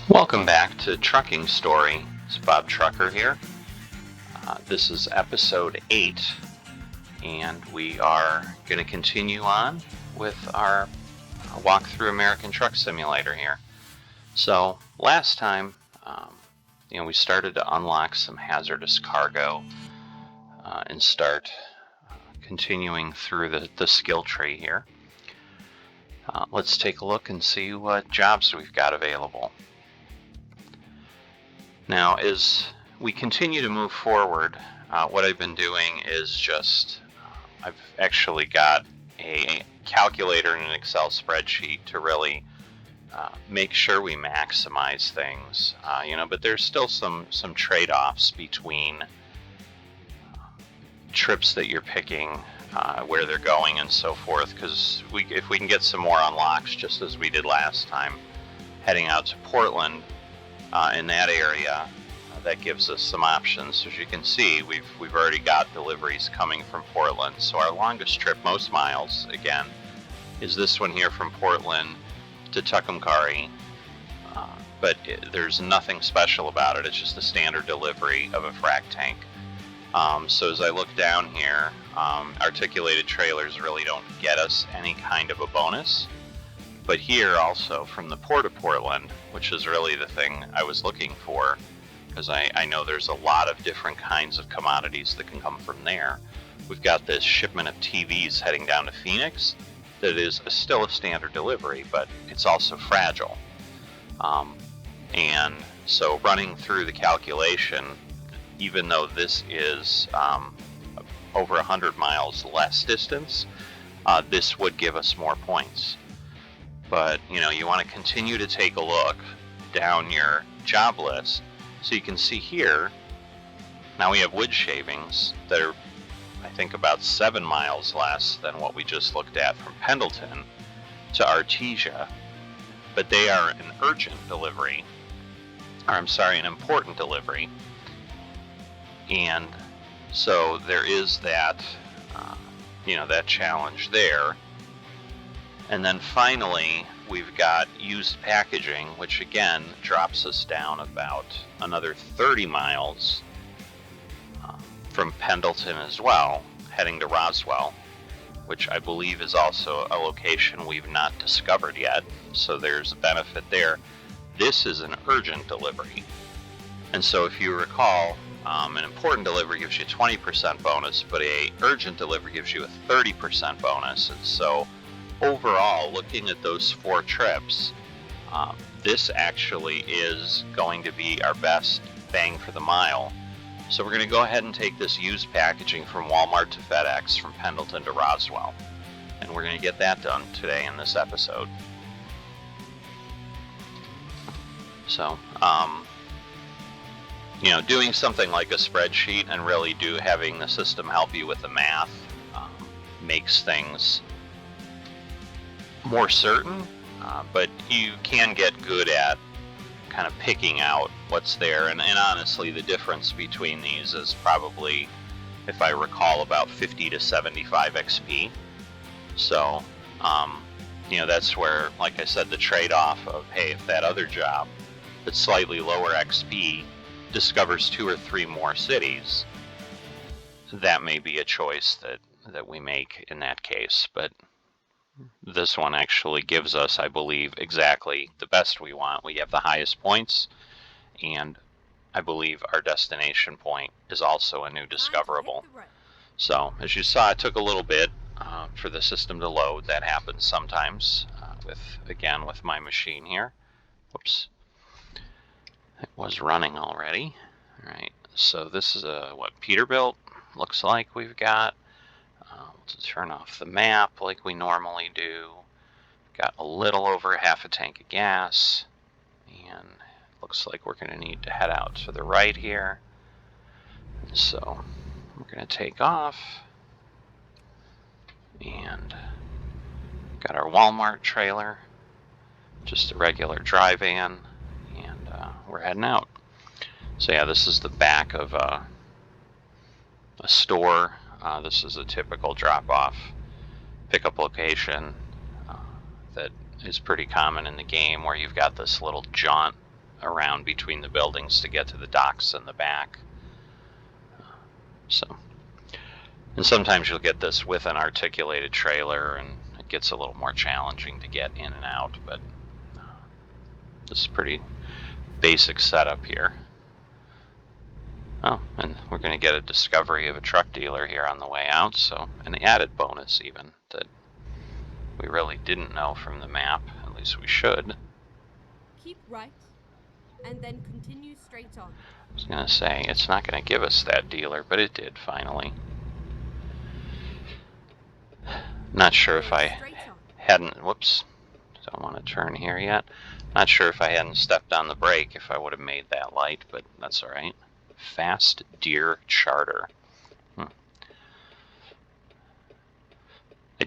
Welcome back to Trucking Story. It's Bob Trucker here. This is episode 8, and we are going to continue on with our walk through American Truck Simulator here. So last time, we started to unlock some hazardous cargo and start continuing through the skill tree here. Let's take a look and see what jobs we've got available. Now, as we continue to move forward, what I've been doing is I've actually got a calculator and an Excel spreadsheet to really make sure we maximize things, but there's still some trade-offs between trips that you're picking, where they're going and so forth, because if we can get some more unlocks, just as we did last time, heading out to Portland, in that area, that gives us some options. As you can see, we've already got deliveries coming from Portland. So our longest trip, most miles, again, is this one here from Portland to Tucumcari. But there's nothing special about it. It's just a standard delivery of a frac tank. So as I look down here, articulated trailers really don't get us any kind of a bonus. But here also, from the Port of Portland, which is really the thing I was looking for, because I know there's a lot of different kinds of commodities that can come from there. We've got this shipment of TVs heading down to Phoenix that is still a standard delivery, but it's also fragile. And so running through the calculation, even though this is over 100 miles less distance, this would give us more points. But, you want to continue to take a look down your job list. So you can see here, now we have wood shavings that are, I think, about 7 miles less than what we just looked at from Pendleton to Artesia. But they are an urgent delivery, an important delivery. And so there is that, that challenge there. And then finally, we've got used packaging, which again drops us down about another 30 miles from Pendleton as well, heading to Roswell, which I believe is also a location we've not discovered yet. So there's a benefit there. This is an urgent delivery. And so if you recall, an important delivery gives you a 20% bonus, but an urgent delivery gives you a 30% bonus. And so overall, looking at those 4 trips, this actually is going to be our best bang for the mile. So we're going to go ahead and take this used packaging from Walmart to FedEx, from Pendleton to Roswell. And we're going to get that done today in this episode. So, doing something like a spreadsheet and really having the system help you with the math makes things more certain, but you can get good at kind of picking out what's there. And honestly, the difference between these is probably, if I recall, about 50 to 75 XP. So, that's where, like I said, the trade-off of, hey, if that other job that's slightly lower XP discovers 2 or 3 more cities, that may be a choice that we make in that case. But this one actually gives us, I believe, exactly the best we want. We have the highest points, and I believe our destination point is also a new discoverable. So, as you saw, it took a little bit for the system to load. That happens sometimes with my machine here. Whoops. It was running already. All right, so this is what Peterbilt looks like we've got. To turn off the map like we normally do. Got a little over half a tank of gas, and looks like we're going to need to head out to the right here. So we're going to take off, and got our Walmart trailer, just a regular dry van, and we're heading out. So yeah, this is the back of a store. This is a typical drop-off pickup location that is pretty common in the game, where you've got this little jaunt around between the buildings to get to the docks in the back. So, and sometimes you'll get this with an articulated trailer, and it gets a little more challenging to get in and out, but this is pretty basic setup here. Oh, and we're going to get a discovery of a truck dealer here on the way out, so an added bonus even that we really didn't know from the map, at least we should. Keep right, and then continue straight on. I was going to say, it's not going to give us that dealer, but it did finally. Not sure if I hadn't, whoops, don't want to turn here yet. Not sure if I hadn't stepped on the brake if I would have made that light, but that's all right. Fast Deer Charter. I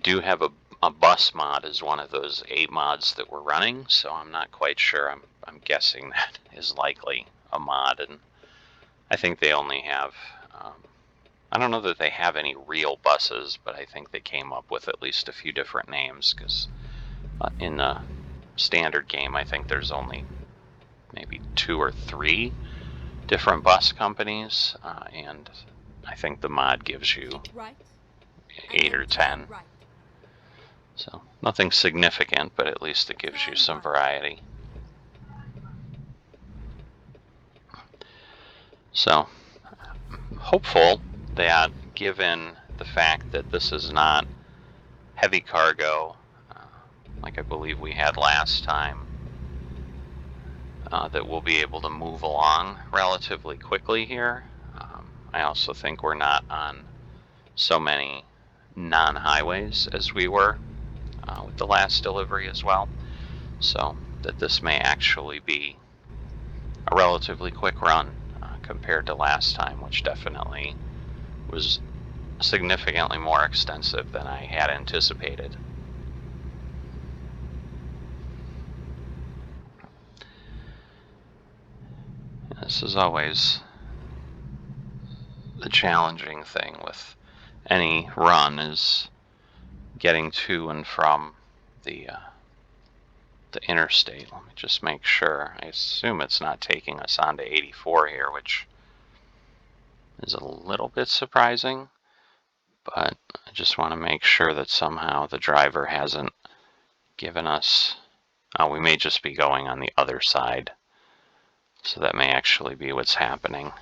do have a bus mod as one of those 8 mods that we're running, so I'm not quite sure. I'm guessing that is likely a mod, and I think they only have, I don't know that they have any real buses, but I think they came up with at least a few different names, because in the standard game I think there's only maybe 2 or 3 different bus companies, and I think the mod gives you 8 or 10. So nothing significant, but at least it gives you some variety. So hopeful that, given the fact that this is not heavy cargo like I believe we had last time, that we'll be able to move along relatively quickly here. I also think we're not on so many non-highways as we were with the last delivery as well, so that this may actually be a relatively quick run compared to last time, which definitely was significantly more extensive than I had anticipated. This is always the challenging thing with any run, is getting to and from the interstate. Let me just make sure. I assume it's not taking us onto 84 here, which is a little bit surprising, but I just want to make sure that somehow the driver hasn't given us, we may just be going on the other side, so that may actually be what's happening.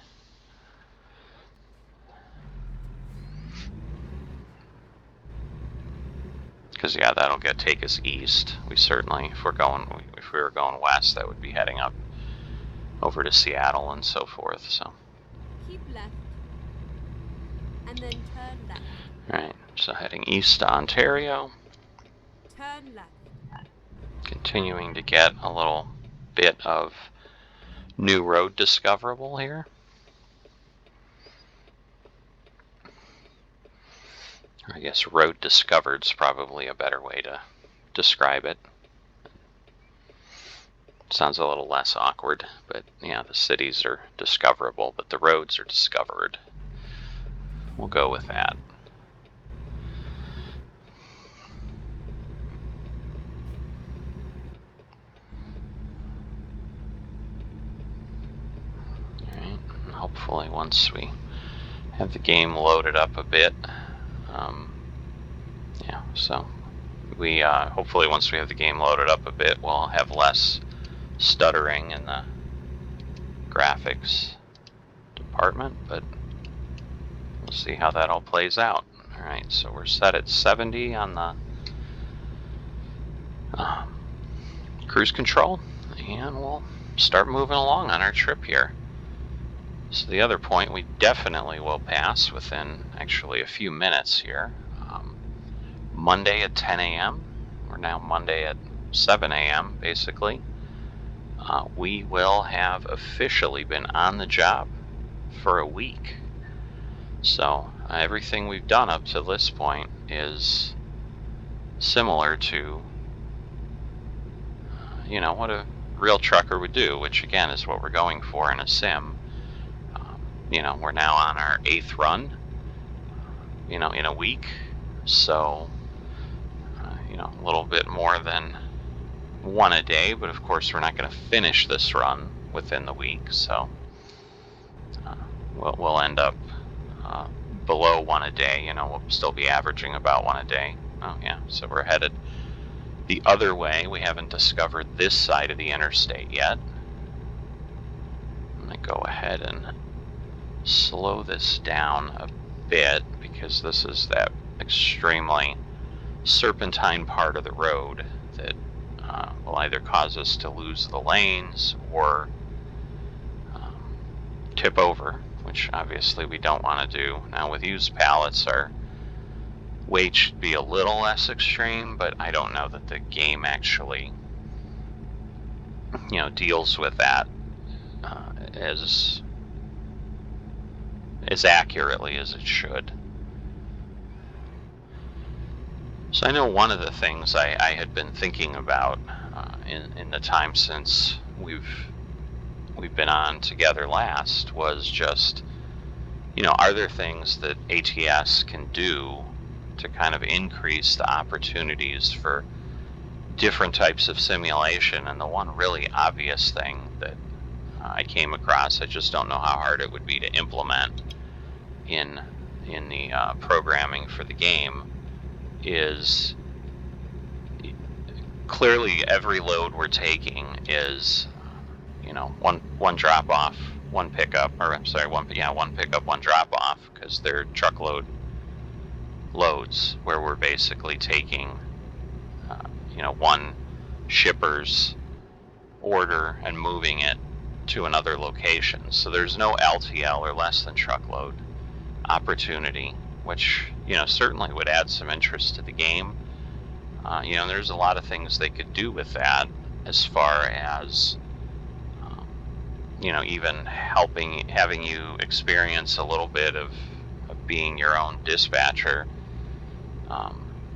Because yeah, that'll take us east. We certainly, if we were going west, that would be heading up over to Seattle and so forth. So keep left, and then turn left. All right, so heading east to Ontario. Turn left. Continuing to get a little bit of new road discoverable here. I guess road discovered is probably a better way to describe it. Sounds a little less awkward, but yeah, the cities are discoverable, but the roads are discovered. We'll go with that. Alright, and hopefully once we have the game loaded up a bit, yeah, so we hopefully once we have the game loaded up a bit, we'll have less stuttering in the graphics department, but we'll see how that all plays out. Alright, so we're set at 70 on the cruise control, and we'll start moving along on our trip here. So the other point we definitely will pass within actually a few minutes here. Monday at 10 a.m. We're now Monday at 7 a.m. basically. We will have officially been on the job for a week. So everything we've done up to this point is similar to, what a real trucker would do, which again is what we're going for in a sim. We're now on our 8th run, in a week. So, a little bit more than one a day, but of course we're not going to finish this run within the week. So we'll end up below 1 a day. We'll still be averaging about 1 a day. Oh yeah, so we're headed the other way. We haven't discovered this side of the interstate yet. I'm going to go ahead and slow this down a bit, because this is that extremely serpentine part of the road that will either cause us to lose the lanes or tip over, which obviously we don't want to do. Now with used pallets, our weight should be a little less extreme, but I don't know that the game actually deals with that as accurately as it should. So I know one of the things I had been thinking about in the time since we've been on together last was just, are there things that ATS can do to kind of increase the opportunities for different types of simulation? And the one really obvious thing that I came across, I just don't know how hard it would be to implement in the programming for the game, is clearly every load we're taking is one drop off, one pickup, or I'm sorry, one pickup, one drop off, because they're truckload loads where we're basically taking one shipper's order and moving it to another location. So there's no LTL, or less than truckload, opportunity, which certainly would add some interest to the game. There's a lot of things they could do with that, as far as even having you experience a little bit of being your own dispatcher,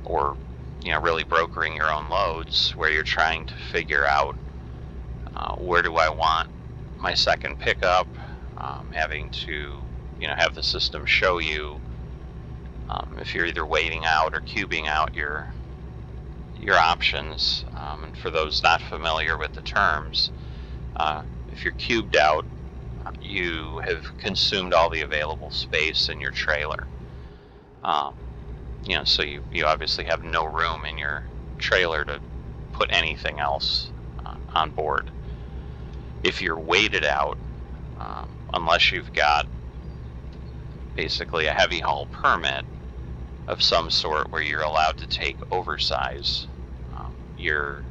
or really brokering your own loads, where you're trying to figure out where do I want my second pickup, having to have the system show you if you're either waiting out or cubing out your options. And for those not familiar with the terms, if you're cubed out, you have consumed all the available space in your trailer. So you obviously have no room in your trailer to put anything else on board. If you're weighted out, unless you've got basically a heavy haul permit of some sort where you're allowed to take oversize, you've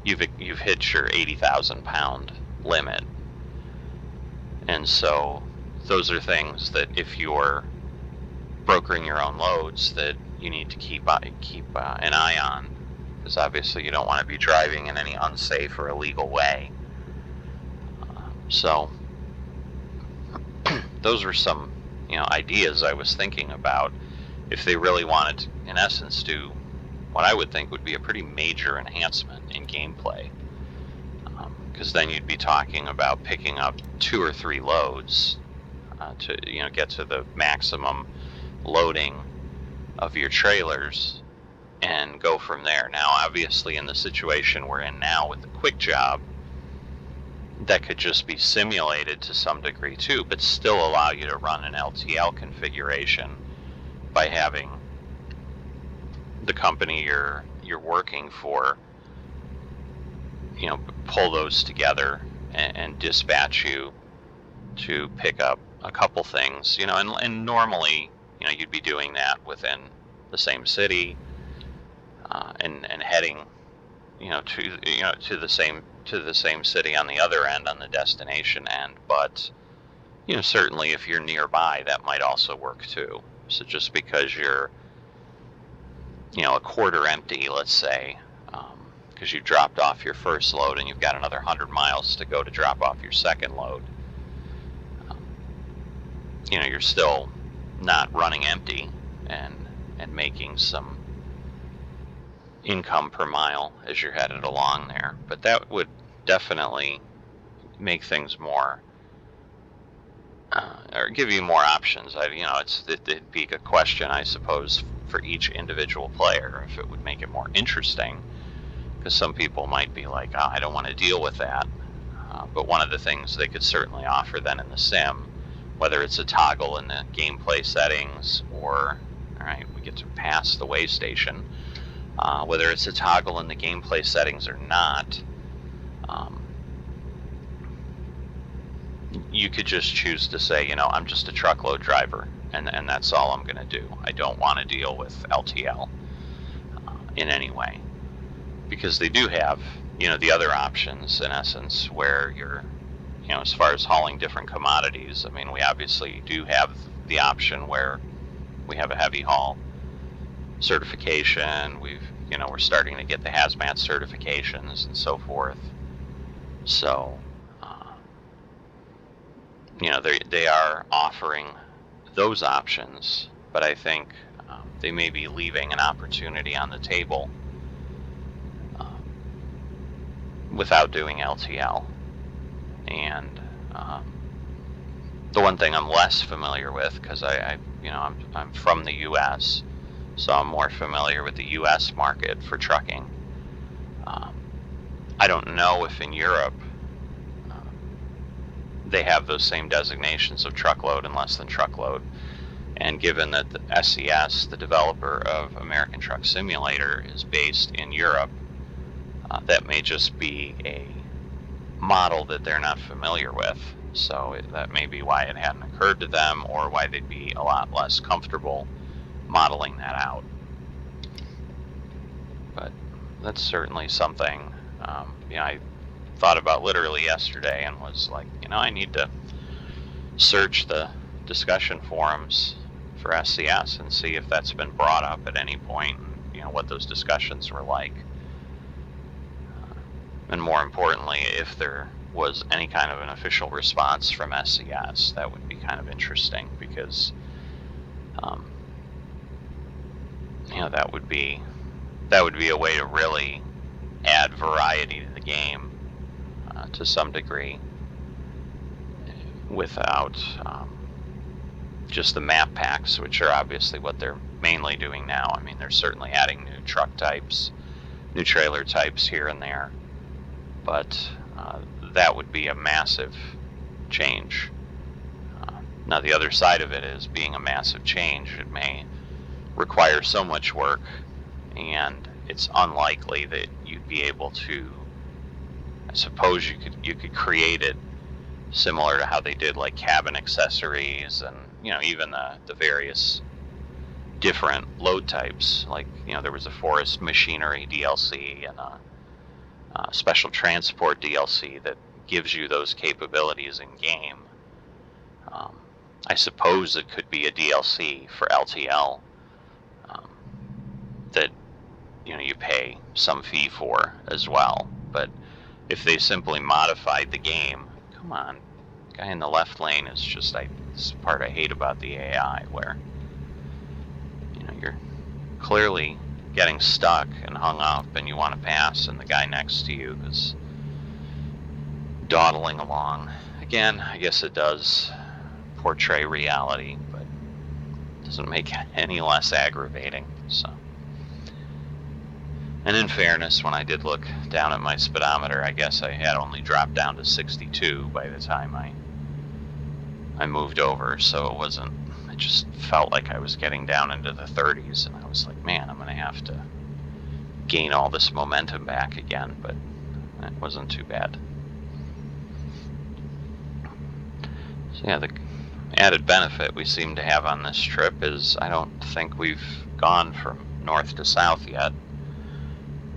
hit your 80,000 pound limit. And so those are things that, if you're brokering your own loads, that you need to keep an eye on, because obviously you don't want to be driving in any unsafe or illegal way. So those were some ideas I was thinking about, if they really wanted to, in essence, do what I would think would be a pretty major enhancement in gameplay. Because then you'd be talking about picking up 2 or 3 loads to get to the maximum loading of your trailers and go from there. Now, obviously, in the situation we're in now with the quick job, that could just be simulated to some degree too, but still allow you to run an LTL configuration by having the company you're working for pull those together and dispatch you to pick up a couple things, and normally you'd be doing that within the same city, and heading to the same city on the other end, on the destination end. But certainly if you're nearby, that might also work too. So just because you're a quarter empty, let's say, because you dropped off your first load and you've got another 100 miles to go to drop off your second load, you're still not running empty and making some income per mile as you're headed along there. But that would definitely make things more, or give you more options. It'd be a question, I suppose, for each individual player, if it would make it more interesting, because some people might be like, oh, I don't want to deal with that. But one of the things they could certainly offer then in the sim, whether it's a toggle in the gameplay settings or, all right, we get to pass the way station, whether it's a toggle in the gameplay settings or not, you could just choose to say, I'm just a truckload driver, and that's all I'm going to do. I don't want to deal with LTL in any way, because they do have, the other options in essence where you're, as far as hauling different commodities. I mean, we obviously do have the option where we have a heavy haul certification. We're starting to get the hazmat certifications and so forth. So, they are offering those options, but I think they may be leaving an opportunity on the table without doing LTL. And the one thing I'm less familiar with, because I'm from the U.S., so I'm more familiar with the U.S. market for trucking. I don't know if in Europe they have those same designations of truckload and less than truckload. And given that the SES, the developer of American Truck Simulator, is based in Europe, that may just be a model that they're not familiar with. So that may be why it hadn't occurred to them, or why they'd be a lot less comfortable modeling that out. But that's certainly something I thought about literally yesterday, and was like, I need to search the discussion forums for SCS and see if that's been brought up at any point, and what those discussions were like. And more importantly, if there was any kind of an official response from SCS, that would be kind of interesting, because that would be a way to really add variety to the game to some degree, without just the map packs, which are obviously what they're mainly doing now. I mean, they're certainly adding new truck types, new trailer types here and there, but that would be a massive change. Now, the other side of it is, being a massive change, it may require so much work, and it's unlikely that you'd be able to, I suppose you could create it similar to how they did like cabin accessories and even the various different load types. Like there was a forest machinery DLC and a special transport DLC that gives you those capabilities in game. I suppose it could be a DLC for LTL that you pay some fee for as well. But if they simply modified the game, come on, guy in the left lane is just, this is the part I hate about the AI, where you're clearly getting stuck and hung up and you want to pass, and the guy next to you is dawdling along. Again, I guess it does portray reality, but it doesn't make it any less aggravating. So, and in fairness, when I did look down at my speedometer, I guess I had only dropped down to 62 by the time I moved over, so it just felt like I was getting down into the 30s, and I was like, man, I'm going to have to gain all this momentum back again, but it wasn't too bad. So yeah, the added benefit we seem to have on this trip is I don't think we've gone from north to south yet.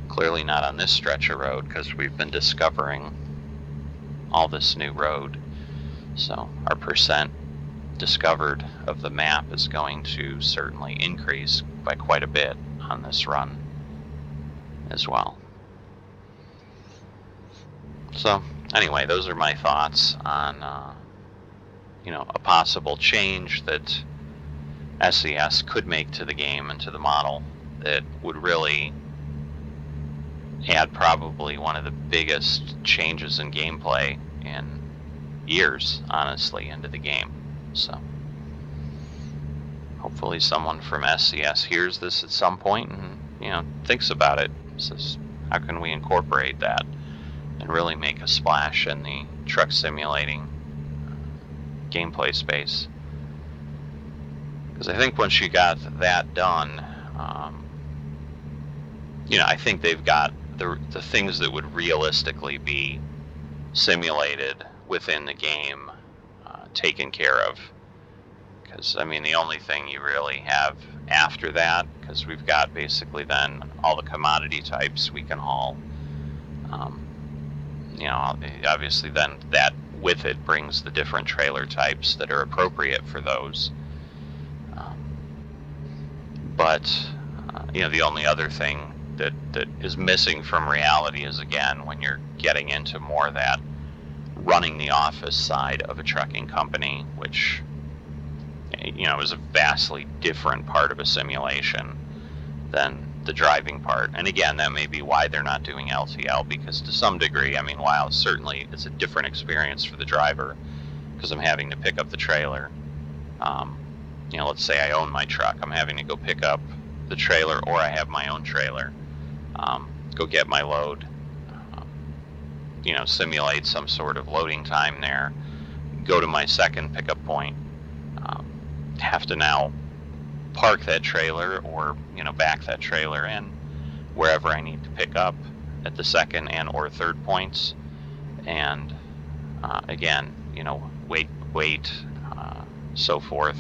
Clearly not on this stretch of road, because we've been discovering all this new road. So our percent discovered of the map is going to certainly increase by quite a bit on this run as well. So anyway, those are my thoughts on a possible change that SES could make to the game and to the model that would really add probably one of the biggest changes in gameplay in years, honestly, into the game. So hopefully someone from SCS hears this at some point and thinks about it, says, how can we incorporate that? and really make a splash in the truck simulating gameplay space. Because I think once you got that done, I think they've got the things that would realistically be simulated within the game taken care of. Because, the only thing you really have after that, because we've got basically then all the commodity types we can haul. Obviously then that with it brings the different trailer types that are appropriate for those. But the only other thing that is missing from reality is, again, when you're getting into more that running the office side of a trucking company, which is a vastly different part of a simulation than the driving part. And again, that may be why they're not doing LTL, because to some degree, while certainly it's a different experience for the driver, because I'm having to pick up the trailer. Let's say I own my truck, I'm having to go pick up the trailer, or I have my own trailer, go get my load, simulate some sort of loading time there, go to my second pickup point, have to now park that trailer or back that trailer in wherever I need to pick up at the second and or third points, and again, wait, so forth.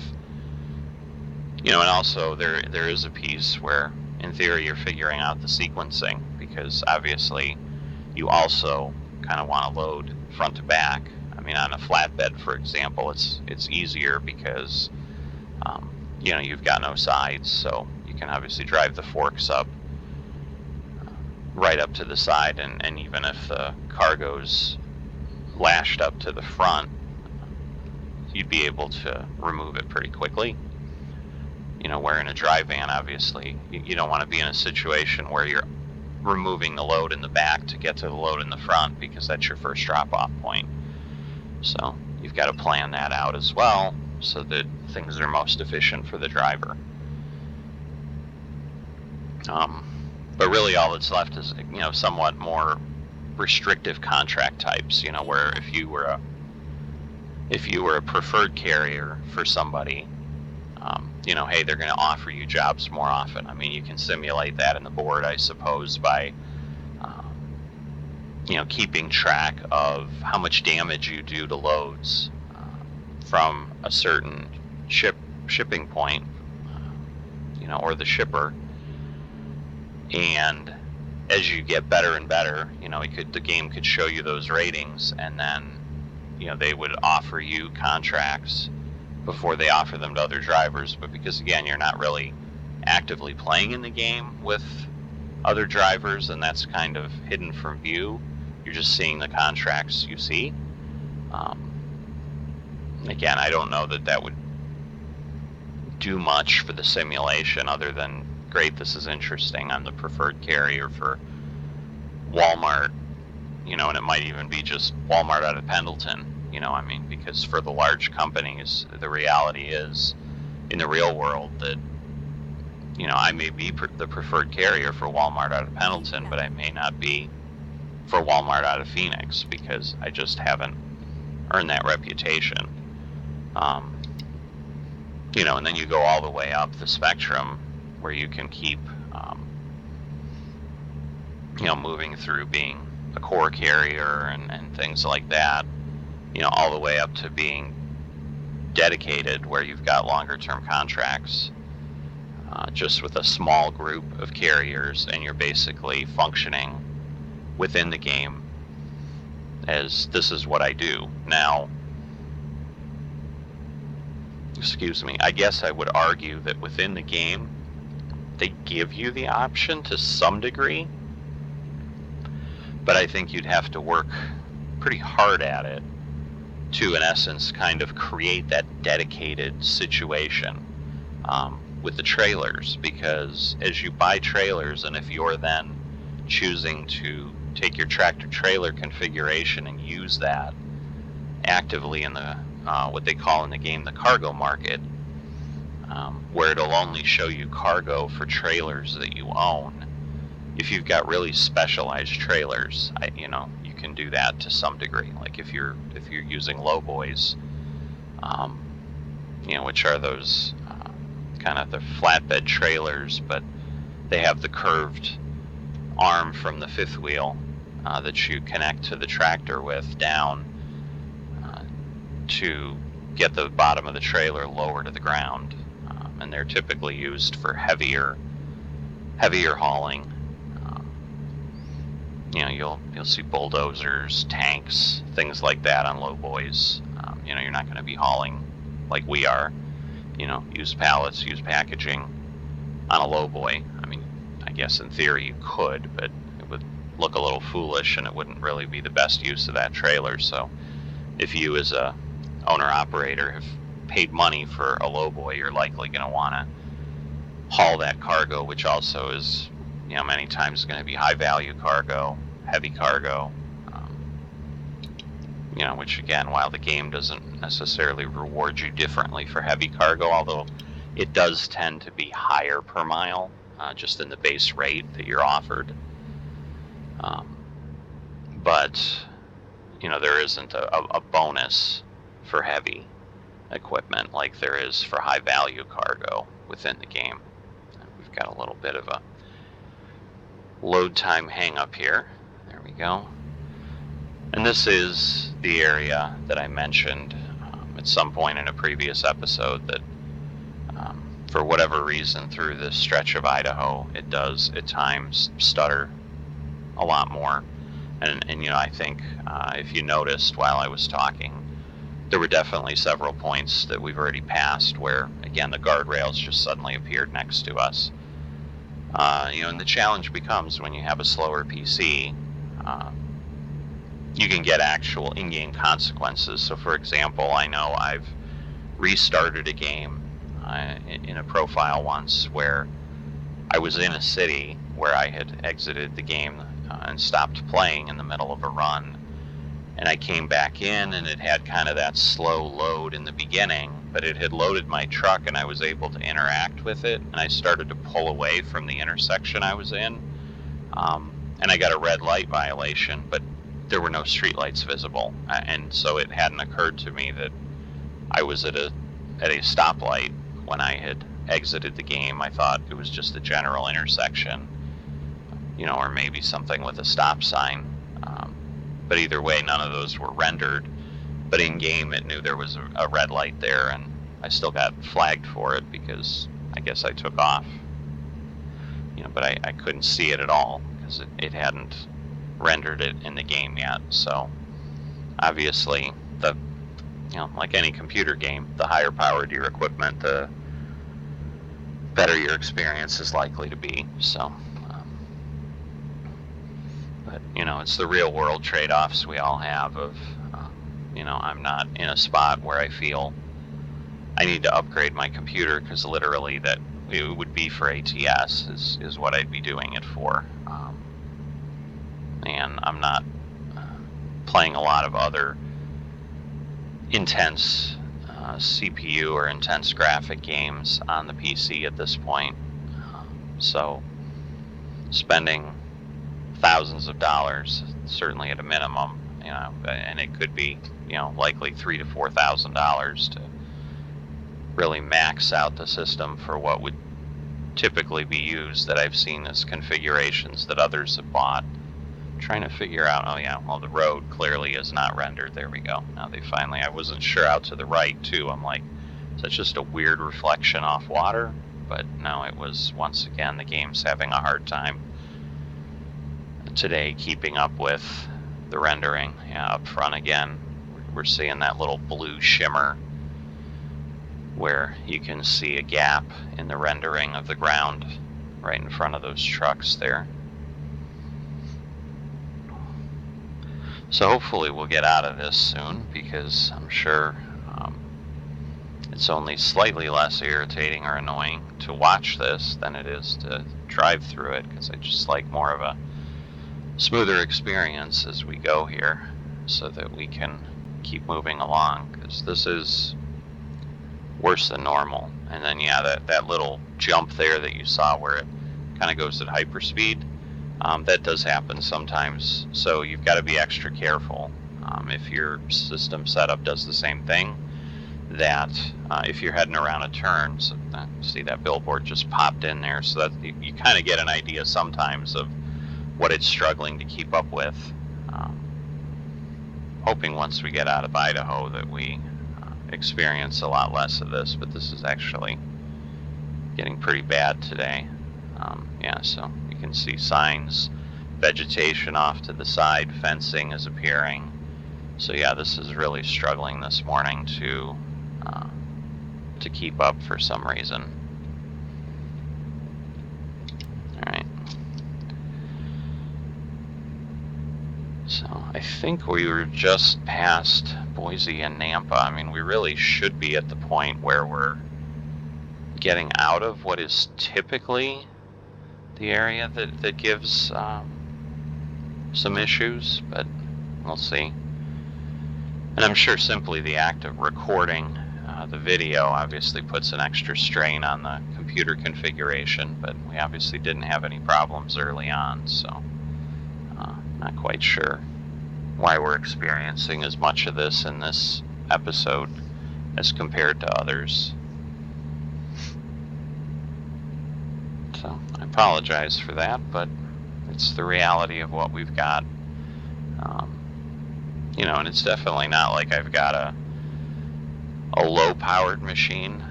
And also there is a piece where in theory you're figuring out the sequencing, because obviously you also kind of want to load front to back. On a flatbed, for example, it's easier because you've got no sides, so you can obviously drive the forks up right up to the side, and even if the cargo's lashed up to the front, you'd be able to remove it pretty quickly. Where in a dry van, obviously, you don't want to be in a situation where you're removing the load in the back to get to the load in the front, because that's your first drop-off point. So you've got to plan that out as well, so that things are most efficient for the driver. But really all that's left is, somewhat more restrictive contract types, where if you were a preferred carrier for somebody, hey, they're going to offer you jobs more often. You can simulate that in the board, I suppose, by keeping track of how much damage you do to loads from a certain shipping point, or the shipper. And as you get better and better, the game could show you those ratings, and then they would offer you contracts before they offer them to other drivers. But because, again, you're not really actively playing in the game with other drivers, and that's kind of hidden from view, you're just seeing the contracts you see. Again, I don't know that would do much for the simulation, other than, great, this is interesting, I'm the preferred carrier for Walmart, and it might even be just Walmart out of Pendleton, because for the large companies, the reality is, in the real world, that, I may be the preferred carrier for Walmart out of Pendleton, but I may not be for Walmart out of Phoenix, because I just haven't earned that reputation. And then you go all the way up the spectrum, where you can keep, moving through being a core carrier and things like that, all the way up to being dedicated, where you've got longer term contracts, just with a small group of carriers, and you're basically functioning within the game as, this is what I do. Now, I guess I would argue that within the game, they give you the option to some degree, but I think you'd have to work pretty hard at it to, in essence, kind of create that dedicated situation with the trailers. Because as you buy trailers, and if you're then choosing to take your tractor trailer configuration and use that actively in the what they call in the game the cargo market, where it'll only show you cargo for trailers that you own. If you've got really specialized trailers, you can do that to some degree. Like if you're using low boys, which are those kind of the flatbed trailers, but they have the curved arm from the fifth wheel that you connect to the tractor with down to get the bottom of the trailer lower to the ground, and they're typically used for heavier hauling. You'll see bulldozers, tanks, things like that on low boys. You're not going to be hauling like we are. Use pallets, use packaging on a low boy. I mean, I guess in theory you could, but it would look a little foolish, and it wouldn't really be the best use of that trailer. So if you as a owner-operator have paid money for a low boy, you're likely going to want to haul that cargo, which also is, many times going to be high-value cargo, heavy cargo, which again, while the game doesn't necessarily reward you differently for heavy cargo, although it does tend to be higher per mile, just in the base rate that you're offered. But there isn't a bonus for heavy equipment like there is for high value cargo within the game. We've got a little bit of a load time hang up here. There we go. And this is the area that I mentioned at some point in a previous episode that for whatever reason through this stretch of Idaho, it does at times stutter a lot more. And I think if you noticed while I was talking, there were definitely several points that we've already passed where, again, the guardrails just suddenly appeared next to us. And the challenge becomes when you have a slower PC, you can get actual in-game consequences. So, for example, I know I've restarted a game in a profile once where I was in a city where I had exited the game and stopped playing in the middle of a run. And I came back in, and it had kind of that slow load in the beginning, but it had loaded my truck, and I was able to interact with it, and I started to pull away from the intersection I was in. And I got a red light violation, but there were no streetlights visible. And so it hadn't occurred to me that I was at a stoplight when I had exited the game. I thought it was just a general intersection, or maybe something with a stop sign. But either way, none of those were rendered. But in game, it knew there was a red light there, and I still got flagged for it because I guess I took off. But I couldn't see it at all because it hadn't rendered it in the game yet. So obviously, like any computer game, the higher powered your equipment, the better your experience is likely to be. So. But, it's the real world trade-offs we all have of, I'm not in a spot where I feel I need to upgrade my computer because literally that it would be for ATS is what I'd be doing it for. And I'm not playing a lot of other intense CPU or intense graphic games on the PC at this point. So spending thousands of dollars, certainly at a minimum, and it could be, likely $3,000 to $4,000 to really max out the system for what would typically be used that I've seen as configurations that others have bought. I'm trying to figure out, the road clearly is not rendered. There we go. Now I wasn't sure out to the right too. I'm like, is that just a weird reflection off water? But no, it was, once again, the game's having a hard time today keeping up with the rendering. Up front again, we're seeing that little blue shimmer where you can see a gap in the rendering of the ground right in front of those trucks there. So hopefully we'll get out of this soon, because I'm sure it's only slightly less irritating or annoying to watch this than it is to drive through it, because I just like more of a smoother experience as we go here so that we can keep moving along, because this is worse than normal. And then that little jump there that you saw where it kind of goes at hyperspeed, That does happen sometimes, so you've got to be extra careful. If your system setup does the same thing, that if you're heading around a turn, so see that billboard just popped in there, so that you kind of get an idea sometimes of what it's struggling to keep up with. Hoping once we get out of Idaho that we experience a lot less of this, but this is actually getting pretty bad today. Yeah, so you can see signs, vegetation off to the side, fencing is appearing. So yeah, this is really struggling this morning to keep up for some reason. All right. So I think we were just past Boise and Nampa. I mean, we really should be at the point where we're getting out of what is typically the area that gives some issues, but we'll see. And I'm sure simply the act of recording the video obviously puts an extra strain on the computer configuration, but we obviously didn't have any problems early on, so not quite sure why we're experiencing as much of this in this episode as compared to others. So I apologize for that, but it's the reality of what we've got. You know, and it's definitely not like I've got a low-powered machine.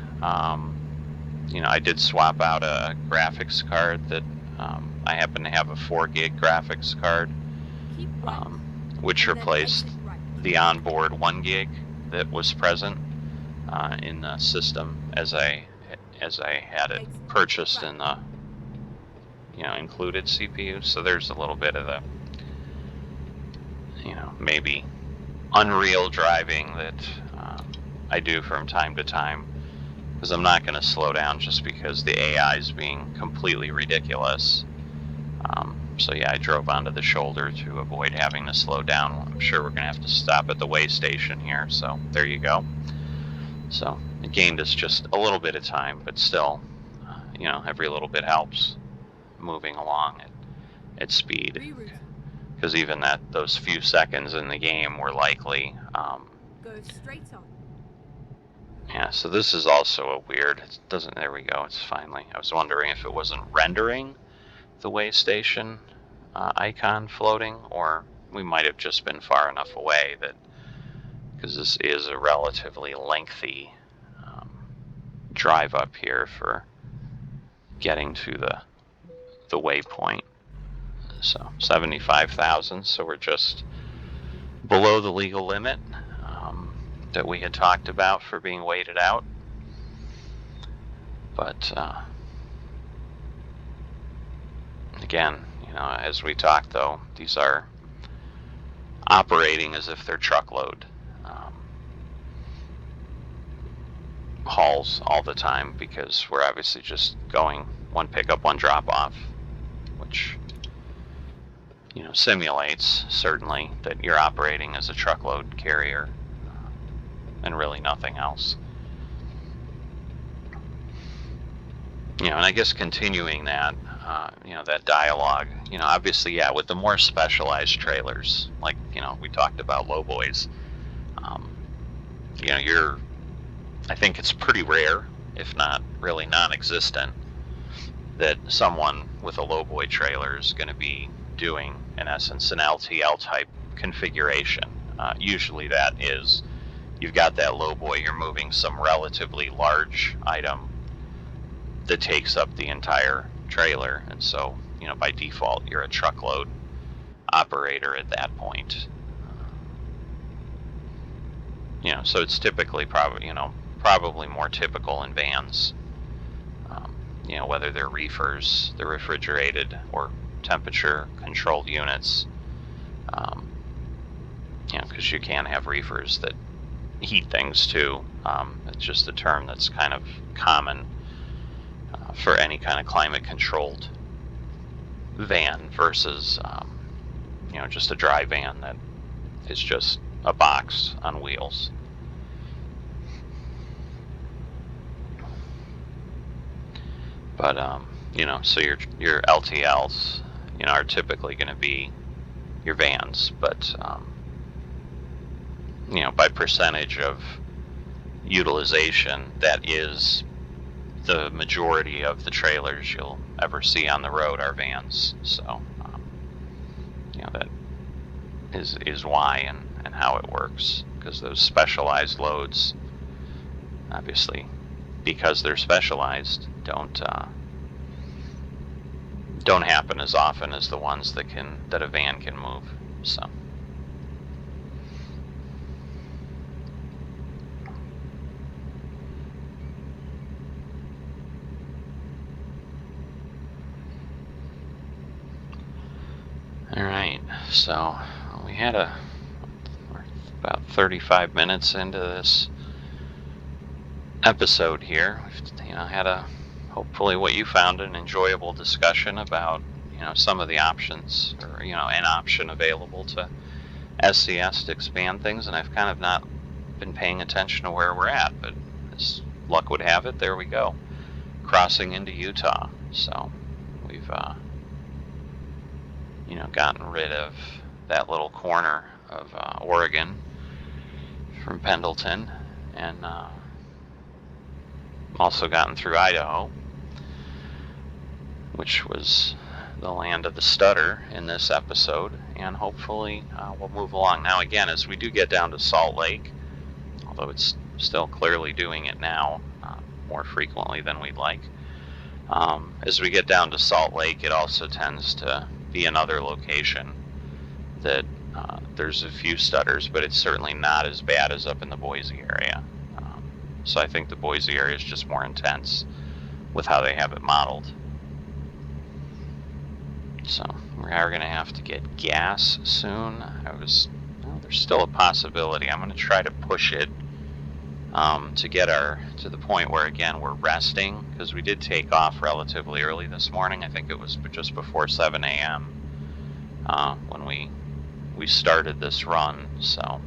You know, I did swap out a graphics card that I happen to have a 4 gig graphics card, which replaced the onboard 1 gig that was present in the system as I had it purchased in the included CPU. So there's a little bit of the maybe unreal driving that I do from time to time, because I'm not going to slow down just because the AI is being completely ridiculous. So yeah, I drove onto the shoulder to avoid having to slow down. I'm sure we're going to have to stop at the way station here, so there you go. So it gained us just a little bit of time, but still, every little bit helps moving along at speed. Because even those few seconds in the game were likely. Go straight on. Yeah, so this is also a weird. It doesn't. There we go. It's finally. I was wondering if it wasn't rendering the way station icon floating, or we might have just been far enough away that, because this is a relatively lengthy drive up here for getting to the waypoint. So 75,000. So we're just below the legal limit that we had talked about for being weighted out. But again, as we talked, though, these are operating as if they're truckload hauls all the time, because we're obviously just going one pickup, one drop off, which simulates certainly that you're operating as a truckload carrier and really nothing else. And I guess continuing that, that dialogue, obviously, yeah, with the more specialized trailers, like, we talked about lowboys, I think it's pretty rare, if not really non-existent, that someone with a lowboy trailer is going to be doing, in essence, an LTL type configuration. Usually that is, you've got that lowboy, you're moving some relatively large item that takes up the entire trailer, and so by default you're a truckload operator at that point. So it's typically probably more typical in vans, whether they're reefers, the refrigerated or temperature controlled units, because you can have reefers that heat things too. It's just a term that's kind of common for any kind of climate controlled van versus just a dry van that is just a box on wheels. But so your LTLs, are typically going to be your vans, but by percentage of utilization, that is the majority of the trailers you'll ever see on the road are vans. So that is why and how it works, because those specialized loads, obviously, because they're specialized, don't happen as often as the ones that a van can move. So all right, so we had we're about 35 minutes into this episode here. We've had hopefully what you found an enjoyable discussion about some of the options, or an option available to SCS to expand things, and I've kind of not been paying attention to where we're at, but as luck would have it, there we go, crossing into Utah. So we've gotten rid of that little corner of Oregon from Pendleton, and also gotten through Idaho, which was the land of the stutter in this episode, and hopefully we'll move along. Now again, as we do get down to Salt Lake, although it's still clearly doing it now more frequently than we'd like, as we get down to Salt Lake, it also tends to be another location that there's a few stutters, but it's certainly not as bad as up in the Boise area. So I think the Boise area is just more intense with how they have it modeled. So we are going to have to get gas soon. There's still a possibility. I'm going to try to push it to get to the point where, again, we're resting, because we did take off relatively early this morning. I think it was just before 7 a.m. When we started this run, so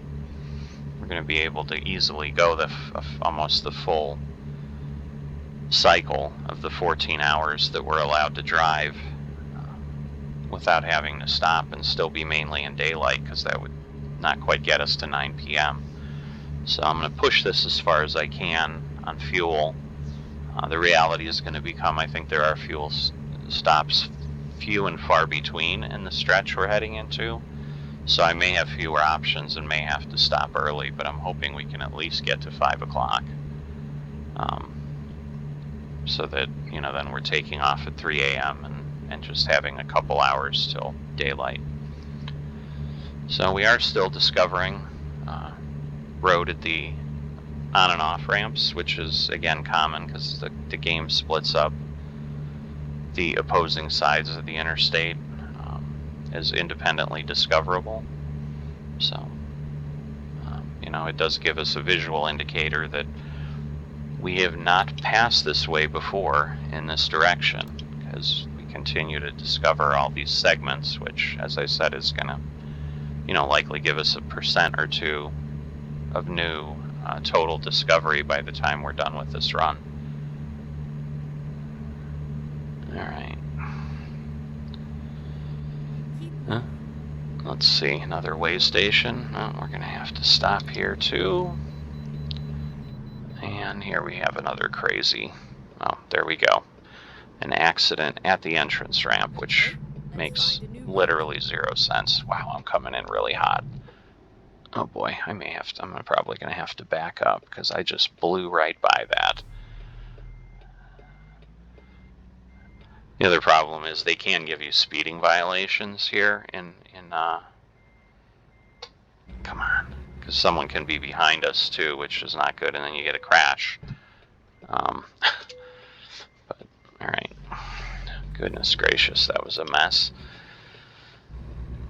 we're going to be able to easily go almost the full cycle of the 14 hours that we're allowed to drive without having to stop, and still be mainly in daylight, because that would not quite get us to 9 p.m. So I'm going to push this as far as I can on fuel. The reality is going to become, I think there are fuel stops few and far between in the stretch we're heading into. So I may have fewer options and may have to stop early, but I'm hoping we can at least get to 5 o'clock. So that, then we're taking off at 3 a.m. and just having a couple hours till daylight. So we are still discovering road at the on and off ramps, which is, again, common because the game splits up the opposing sides of the interstate as independently discoverable. So, it does give us a visual indicator that we have not passed this way before in this direction, because we continue to discover all these segments, which, as I said, is going to, likely give us 1% or 2% of new total discovery by the time we're done with this run. All right. Let's see, another way station. Oh, we're going to have to stop here too. And here we have another crazy. Oh, there we go. An accident at the entrance ramp, which makes literally 0 sense. Wow, I'm coming in really hot. Oh boy, I'm probably going to have to back up, because I just blew right by that. The other problem is they can give you speeding violations here come on, because someone can be behind us too, which is not good, and then you get a crash. But all right, goodness gracious, that was a mess.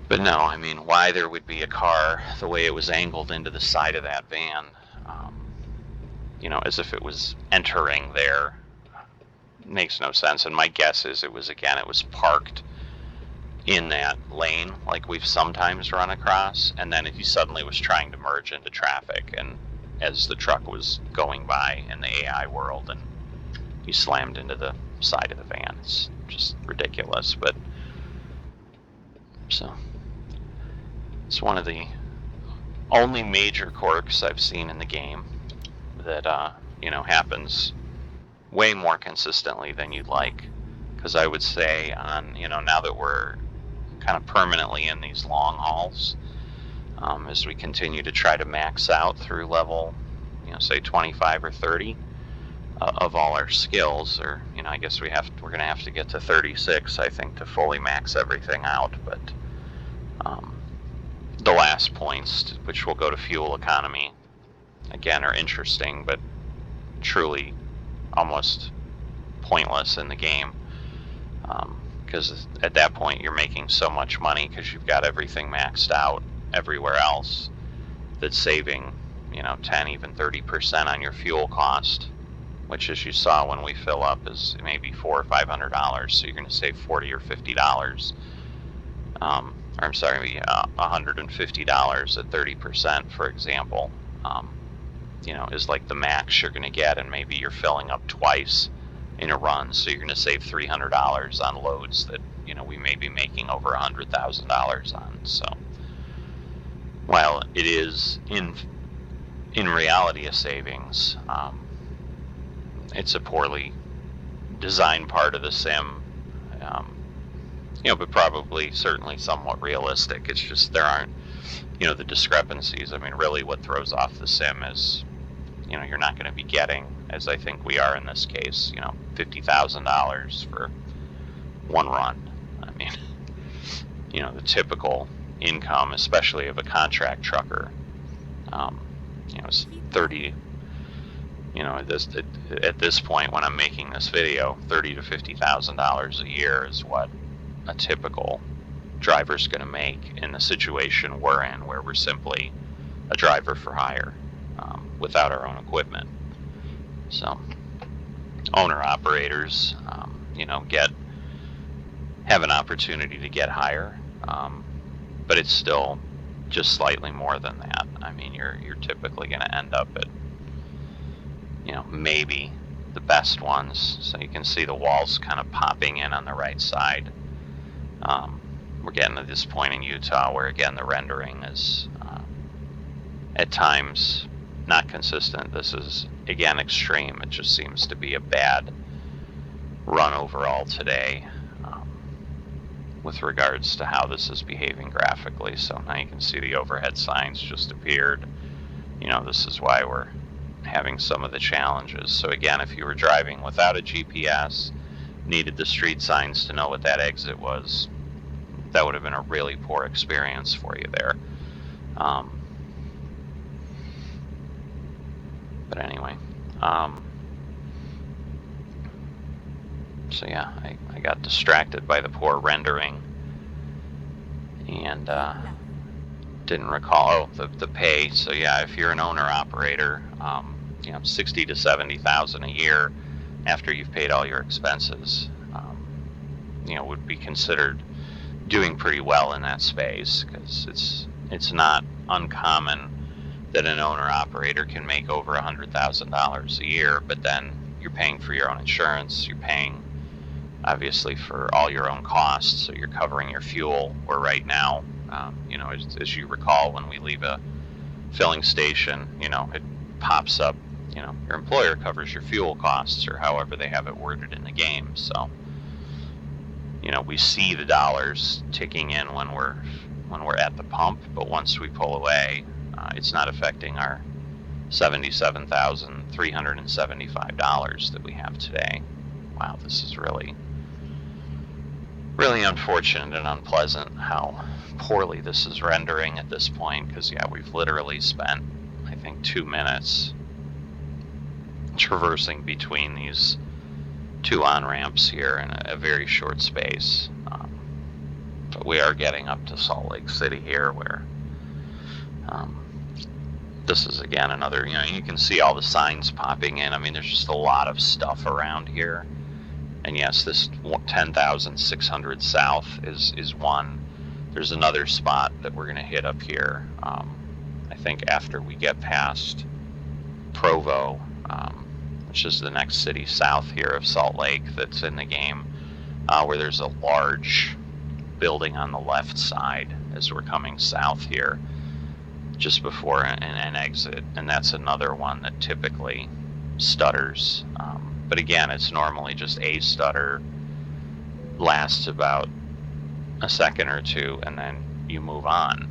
But no, I mean, why there would be a car the way it was angled into the side of that van, as if it was entering there, makes no sense. And my guess is it was parked in that lane like we've sometimes run across, and then he suddenly was trying to merge into traffic, and as the truck was going by in the AI world, and he slammed into the side of the van. It's just ridiculous. But So it's one of the only major quirks I've seen in the game that happens way more consistently than you'd like. Because I would say now that we're kind of permanently in these long hauls, as we continue to try to max out through level, say 25 or 30 of all our skills, or I guess we're going to have to get to 36, I think, to fully max everything out. But the last points, which will go to fuel economy, again, are interesting, but truly almost pointless in the game, because at that point you're making so much money because you've got everything maxed out everywhere else, that's saving 10, even 30% on your fuel cost, which, as you saw when we fill up, is maybe $400 or $500. So you're going to save $40 or $50, or I'm sorry, $150 at 30%, for example. Is like the max you're going to get, and maybe you're filling up twice in a run, so you're going to save $300 on loads that we may be making over $100,000 on. So while it is in reality a savings, it's a poorly designed part of the sim, but probably certainly somewhat realistic. It's just there aren't the discrepancies. I mean, really what throws off the sim is you're not going to be getting, as I think we are in this case, $50,000 for one run. I mean, the typical income, especially of a contract trucker, is 30. At this point when I'm making this video, $30,000 to $50,000 a year is what a typical driver's going to make in the situation we're in, where we're simply a driver for hire, without our own equipment. So owner operators, have an opportunity to get higher, but it's still just slightly more than that. I mean, you're typically going to end up at maybe the best ones. So you can see the walls kind of popping in on the right side. We're getting to this point in Utah where, again, the rendering is at times not consistent. This is, again, extreme. It just seems to be a bad run overall today, with regards to how this is behaving graphically. So now you can see the overhead signs just appeared. This is why we're having some of the challenges. So again, if you were driving without a GPS, needed the street signs to know what that exit was, that would have been a really poor experience for you there. But anyway, so yeah, I got distracted by the poor rendering, and didn't recall the pay. So yeah, if you're an owner operator, 60 to 70,000 a year after you've paid all your expenses, would be considered doing pretty well in that space, because it's not uncommon that an owner operator can make over $100,000 a year, but then you're paying for your own insurance, you're paying obviously for all your own costs, so you're covering your fuel, where right now, as you recall, when we leave a filling station, it pops up, your employer covers your fuel costs, or however they have it worded in the game. So we see the dollars ticking in when we're at the pump, but once we pull away, it's not affecting our $77,375 that we have today. Wow, this is really, really unfortunate and unpleasant how poorly this is rendering at this point, because yeah, we've literally spent, I think, 2 minutes traversing between these two on-ramps here in a very short space. But we are getting up to Salt Lake City here, where this is, again, another, you can see all the signs popping in. I mean, there's just a lot of stuff around here. And yes, this 10,600 south is one. There's another spot that we're going to hit up here, I think after we get past Provo, which is the next city south here of Salt Lake that's in the game, where there's a large building on the left side as we're coming south here, just before an exit, and that's another one that typically stutters. But again, it's normally just a stutter, lasts about a second or two, and then you move on.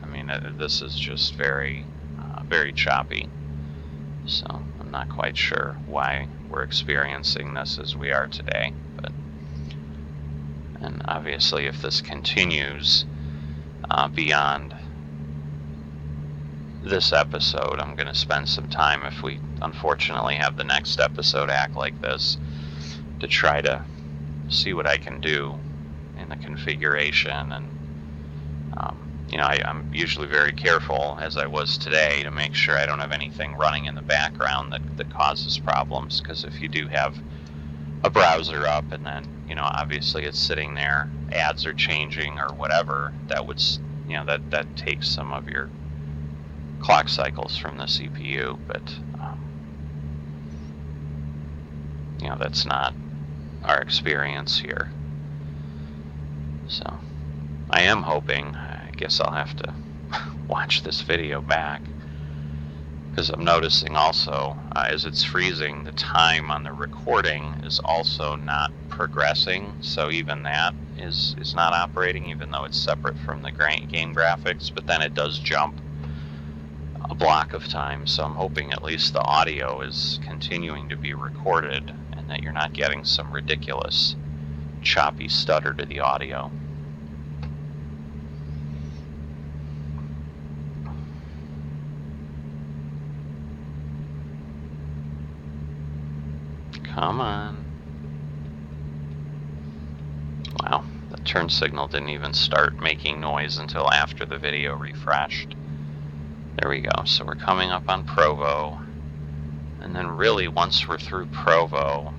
I mean, this is just very, very choppy. So I'm not quite sure why we're experiencing this as we are today. And obviously, if this continues beyond this episode, I'm going to spend some time, if we unfortunately have the next episode act like this, to try to see what I can do in the configuration. And I'm usually very careful, as I was today, to make sure I don't have anything running in the background that causes problems, because if you do have a browser up and then obviously it's sitting there, ads are changing or whatever, that would that takes some of your clock cycles from the CPU. But that's not our experience here. So I am hoping, I guess I'll have to watch this video back, because I'm noticing also, as it's freezing, the time on the recording is also not progressing. So even that is not operating, even though it's separate from the game graphics. But then it does jump a block of time. So I'm hoping at least the audio is continuing to be recorded, and that you're not getting some ridiculous choppy stutter to the audio. Come on. Wow, the turn signal didn't even start making noise until after the video refreshed. There we go. So we're coming up on Provo. And then really, once we're through Provo,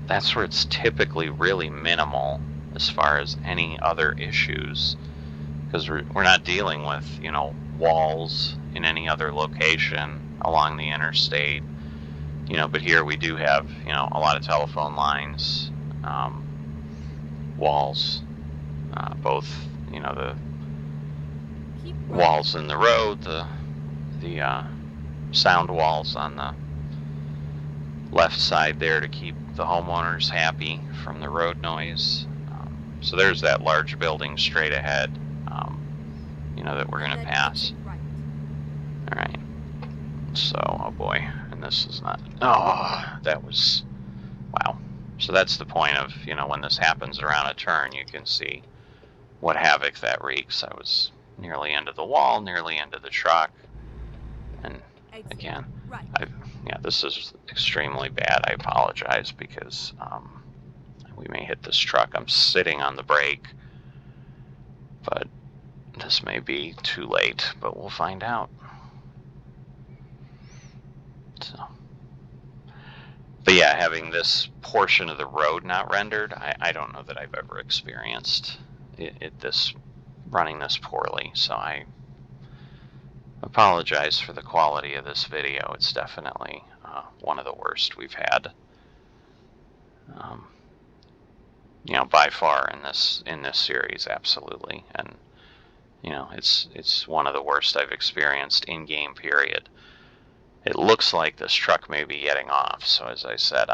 that's where it's typically really minimal as far as any other issues, because we're not dealing with, walls in any other location along the interstate. But here we do have, a lot of telephone lines, walls, both, the walls in the road, the sound walls on the left side there to keep the homeowners happy from the road noise. So there's that large building straight ahead, that we're going to pass. All right. So, oh boy, and this is not, that was, wow. So that's the point of, when this happens around a turn, you can see what havoc that wreaks. I was nearly into the wall, nearly into the truck, and again, this is extremely bad. I apologize, because we may hit this truck. I'm sitting on the brake, but this may be too late, but we'll find out. So, but yeah, having this portion of the road not rendered, I don't know that I've ever experienced running this poorly. So I apologize for the quality of this video. It's definitely one of the worst we've had, by far in this series, absolutely. And it's one of the worst I've experienced in game, period. It looks like this truck may be getting off, so as I said,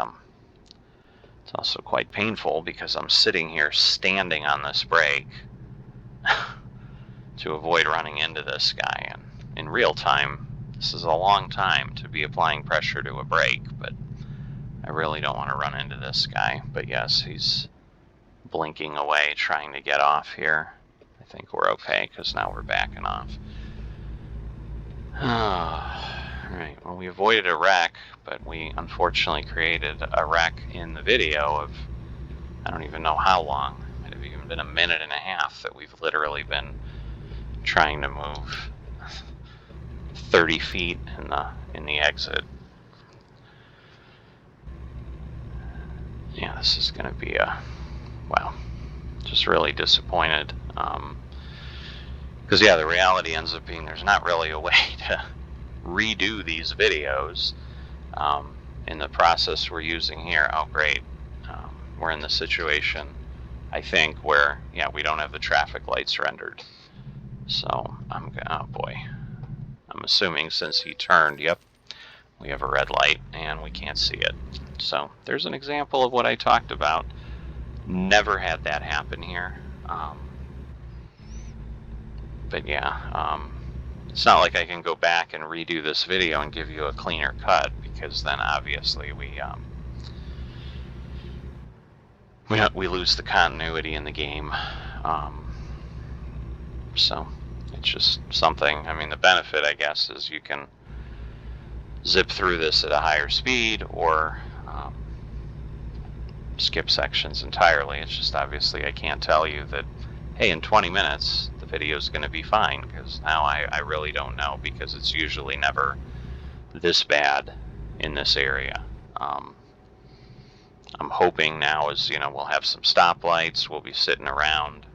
it's also quite painful, because I'm sitting here standing on this brake to avoid running into this guy. And in real time, this is a long time to be applying pressure to a brake, but I really don't want to run into this guy. But yes, he's blinking away, trying to get off here. I think we're okay, because now we're backing off. Alright, well, we avoided a wreck, but we unfortunately created a wreck in the video of, I don't even know how long. It might have even been a minute and a half that we've literally been trying to move 30 feet in the exit. Yeah, this is going to be just really disappointed. Because the reality ends up being there's not really a way to redo these videos in the process we're using here. Oh, great. We're in the situation I think, where, yeah, we don't have the traffic lights rendered. So oh boy. I'm assuming since he turned, yep, we have a red light and we can't see it. So there's an example of what I talked about. Never had that happen here. But yeah, it's not like I can go back and redo this video and give you a cleaner cut, because then obviously we lose the continuity in the game. So it's just something. I mean, the benefit, I guess, is you can zip through this at a higher speed, or skip sections entirely. It's just obviously I can't tell you that, hey, in 20 minutes the video is going to be fine, because now I really don't know, because it's usually never this bad in this area. I'm hoping now, as you know, we'll have some stoplights, we'll be sitting around,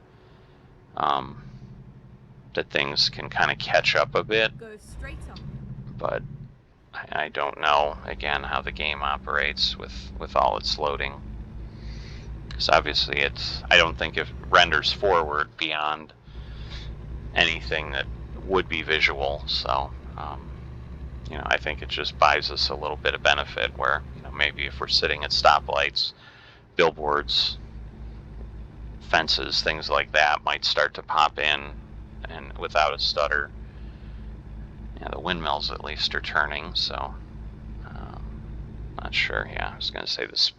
that things can kind of catch up a bit. Go straight on. But I don't know, again, how the game operates with all its loading. Because obviously I don't think it renders forward beyond anything that would be visual. So, you know, I think it just buys us a little bit of benefit where, you know, maybe if we're sitting at stoplights, billboards, fences, things like that might start to pop in, and without a stutter. Yeah, the windmills at least are turning, so not sure. Yeah, I was going to say this.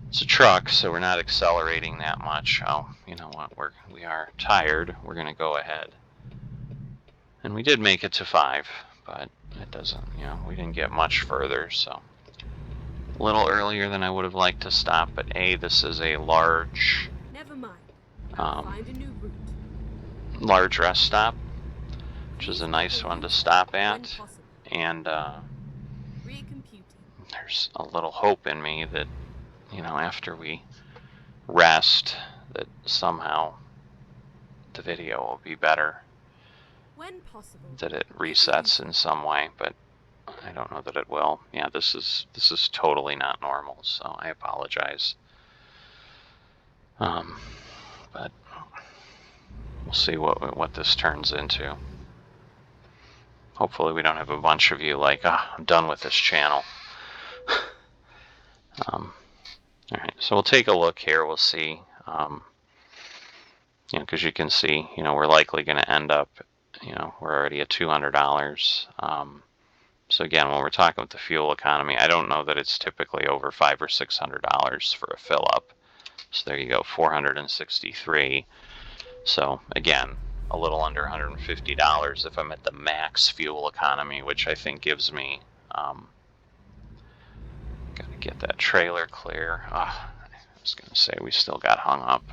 It's a truck, so we're not accelerating that much. Oh, you know what? We are tired. We're going to go ahead. And we did make it to 5, but it doesn't, you know, we didn't get much further, so a little earlier than I would have liked to stop. But this is a large, Never mind. I'll find a new route. large rest stop, which is a nice one to stop at. And there's a little hope in me that, you know, after we rest, that somehow the video will be better, when possible, that it resets in some way, but I don't know that it will. Yeah, this is totally not normal, so I apologize. But we'll see what this turns into. Hopefully we don't have a bunch of you like, I'm done with this channel. Alright, so we'll take a look here. We'll see, you know, because you can see, you know, we're likely going to end up, you know, we're already at $200. So again, when we're talking about the fuel economy, I don't know that it's typically over $500 or $600 for a fill up. So there you go, 463. So again, a little under $150 if I'm at the max fuel economy, which I think gives me, gotta get that trailer clear. I was gonna say we still got hung up.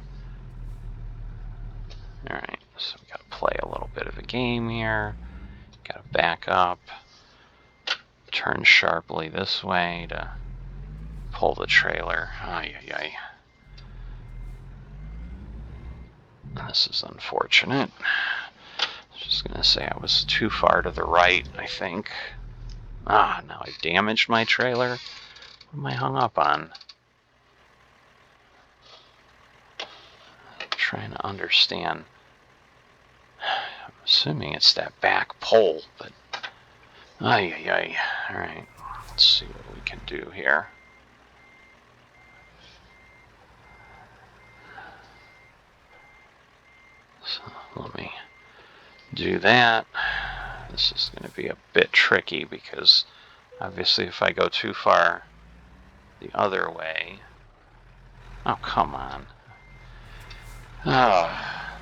Alright, so we gotta play a little bit of a game here. Gotta back up, turn sharply this way to pull the trailer. This is unfortunate. I was just gonna say I was too far to the right, I think. Now I've damaged my trailer. What am I hung up on? I'm trying to understand. I'm assuming it's that back pole, but alright, let's see what we can do here. So let me do that. This is going to be a bit tricky because obviously if I go too far the other way... Oh, come on.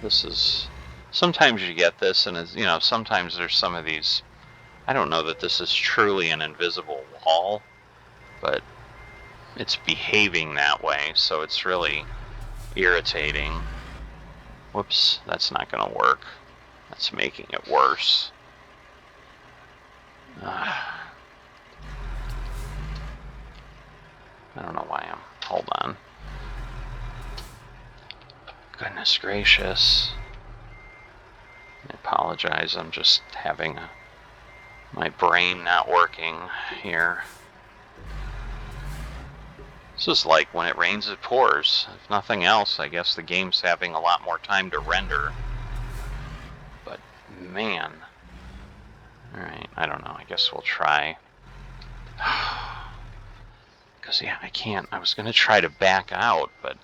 This is... Sometimes you get this, and it's, you know, sometimes there's some of these... I don't know that this is truly an invisible wall, but it's behaving that way, so it's really irritating. Whoops, that's not going to work. That's making it worse. I don't know why I'm... Hold on. Goodness gracious. I apologize, I'm just having my brain not working here. This is like when it rains, it pours. If nothing else, I guess the game's having a lot more time to render. But man. Alright, I don't know. I guess we'll try. Because, yeah, I can't. I was going to try to back out, but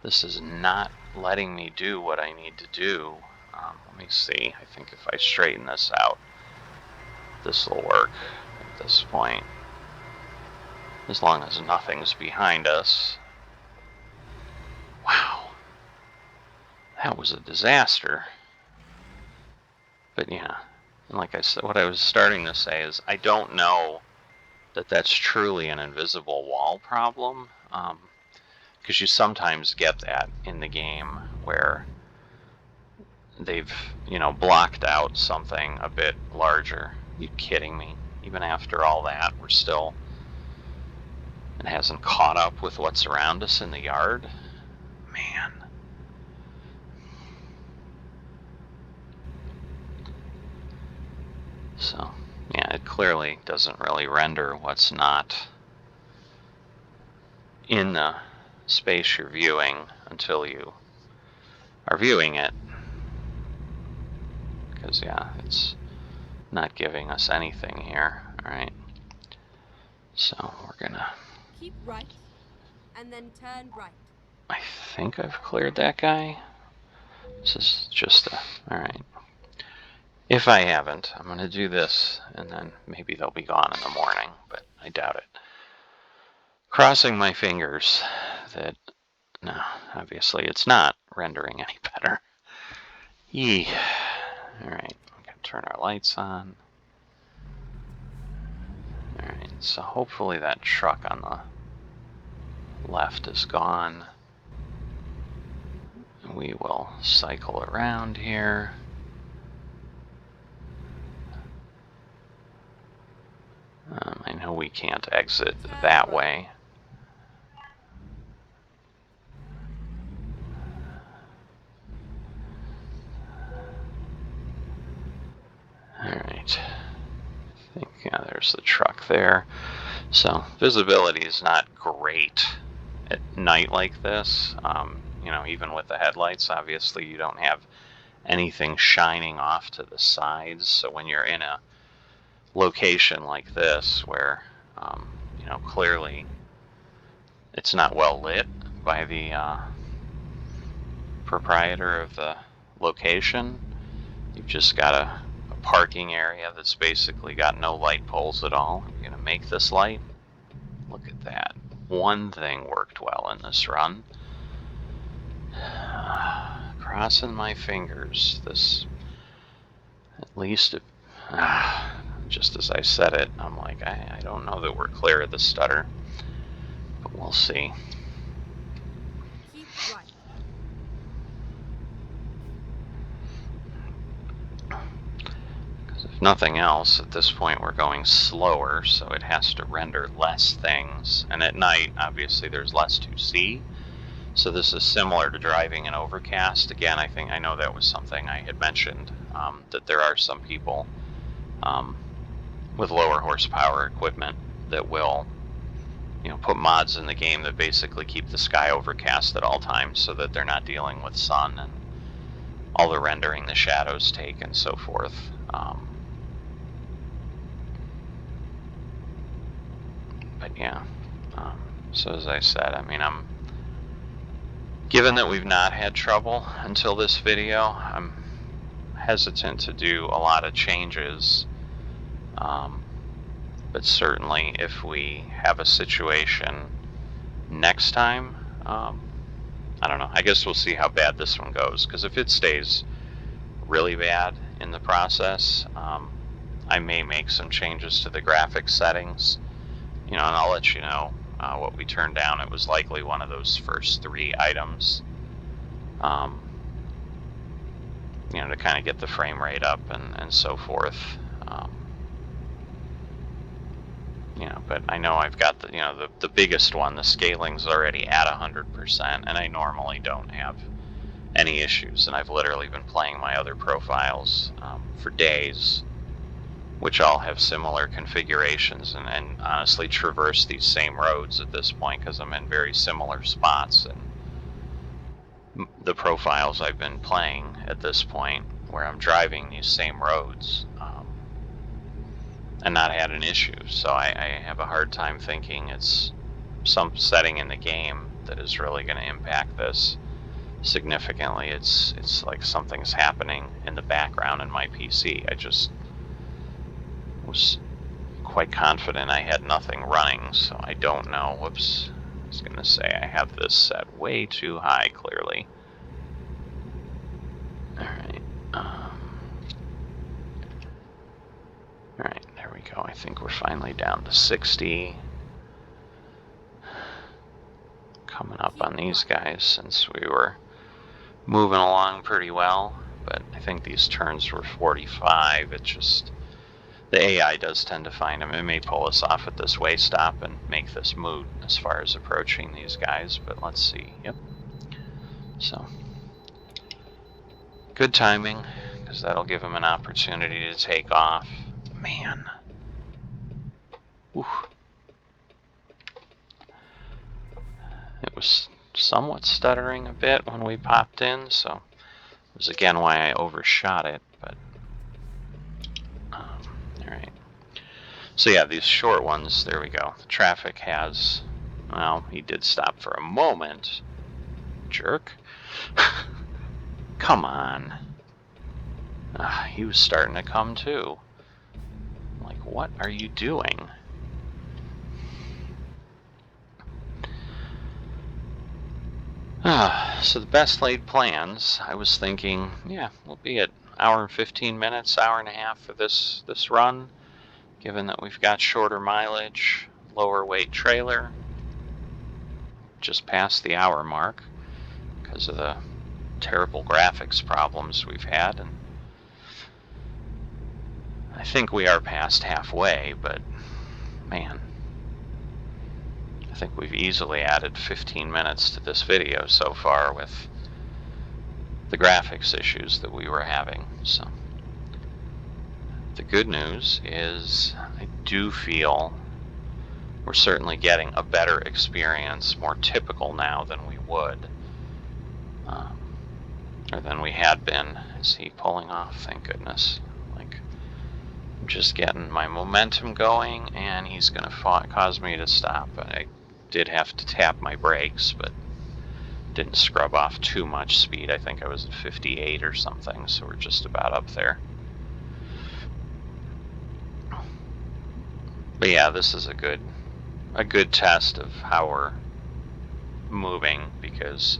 this is not letting me do what I need to do. Let me see. I think if I straighten this out, this will work at this point. As long as nothing's behind us. Wow. That was a disaster. But yeah, and like I said, what I was starting to say is I don't know that that's truly an invisible wall problem. Because you sometimes get that in the game where they've, blocked out something a bit larger. Are you kidding me? Even after all that, it hasn't caught up with what's around us in the yard? Man. So, yeah, it clearly doesn't really render what's not in the space you're viewing until you are viewing it. Because, yeah, it's not giving us anything here. Alright. So, we're gonna... Keep right, and then turn right. I think I've cleared that guy. This is just a... Alright. If I haven't, I'm gonna do this, and then maybe they'll be gone in the morning, but I doubt it. Crossing my fingers that... No, obviously it's not rendering any better. Yee. Alright, I'm gonna turn our lights on. Alright, so hopefully that truck on the left is gone. We will cycle around here. I know we can't exit that way. Alright. I think, yeah, there's the truck there. So, visibility is not great at night like this. Even with the headlights, obviously you don't have anything shining off to the sides. So when you're in a location like this where, clearly it's not well lit by the proprietor of the location, you've just got a parking area that's basically got no light poles at all. You're gonna make this light. Look at that. One thing worked well in this run. Crossing my fingers. This, at least, just as I said it, I'm like, I don't know that we're clear of the stutter, but we'll see. Keep right. If nothing else, at this point we're going slower, so it has to render less things. And at night, obviously, there's less to see. So this is similar to driving in overcast. Again, I know that was something I had mentioned, that there are some people with lower horsepower equipment that will, put mods in the game that basically keep the sky overcast at all times so that they're not dealing with sun and all the rendering the shadows take and so forth. But yeah, so as I said, given that we've not had trouble until this video, I'm hesitant to do a lot of changes. But certainly if we have a situation next time, I don't know, I guess we'll see how bad this one goes. Because if it stays really bad in the process, I may make some changes to the graphics settings. And I'll let you know what we turned down. It was likely one of those first 3 items, to kind of get the frame rate up and so forth. But I know I've got the biggest one. The scaling's already at 100%, and I normally don't have any issues. And I've literally been playing my other profiles for days which all have similar configurations, and honestly traverse these same roads at this point because I'm in very similar spots. And the profiles I've been playing at this point, where I'm driving these same roads, and not had an issue. So I have a hard time thinking it's some setting in the game that is really going to impact this significantly. It's like something's happening in the background in my PC. I just was quite confident I had nothing running, so I don't know. Whoops. I was going to say I have this set way too high, clearly. Alright. Alright, there we go. I think we're finally down to 60. Coming up on these guys since we were moving along pretty well, but I think these turns were 45. It just, the AI does tend to find them. It may pull us off at this way stop and make this moot as far as approaching these guys, but let's see. Yep. So, good timing, because that'll give him an opportunity to take off. Man. Oof. It was somewhat stuttering a bit when we popped in, so it was again why I overshot it, but alright. So yeah, these short ones, there we go. The traffic has, well, he did stop for a moment. Jerk. Come on. He was starting to come too. Like, what are you doing? So the best laid plans, I was thinking, yeah, we'll be at hour and 15 minutes, hour and a half for this run, given that we've got shorter mileage, lower weight trailer. Just past the hour mark because of the terrible graphics problems we've had, and I think we are past halfway, but man, I think we've easily added 15 minutes to this video so far with the graphics issues that we were having. So the good news is I do feel we're certainly getting a better experience, more typical now than we would, or than we had been. Is he pulling off? Thank goodness. Like, I'm just getting my momentum going, and he's going to cause me to stop. I did have to tap my brakes, but didn't scrub off too much speed. I think I was at 58 or something, so we're just about up there. But yeah, this is a good test of how we're moving, because,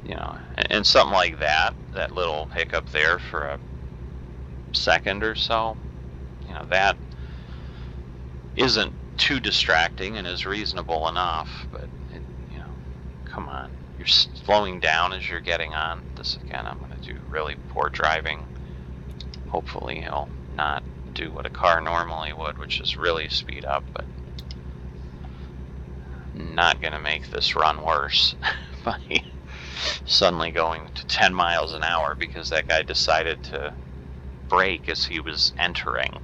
you know, and something like that little hiccup there for a second or so, you know, that isn't too distracting and is reasonable enough, but it, you know, come on, you're slowing down as you're getting on. This again, I'm going to do really poor driving. Hopefully he'll not do what a car normally would, which is really speed up, but not going to make this run worse by suddenly going to 10 miles an hour because that guy decided to brake as he was entering.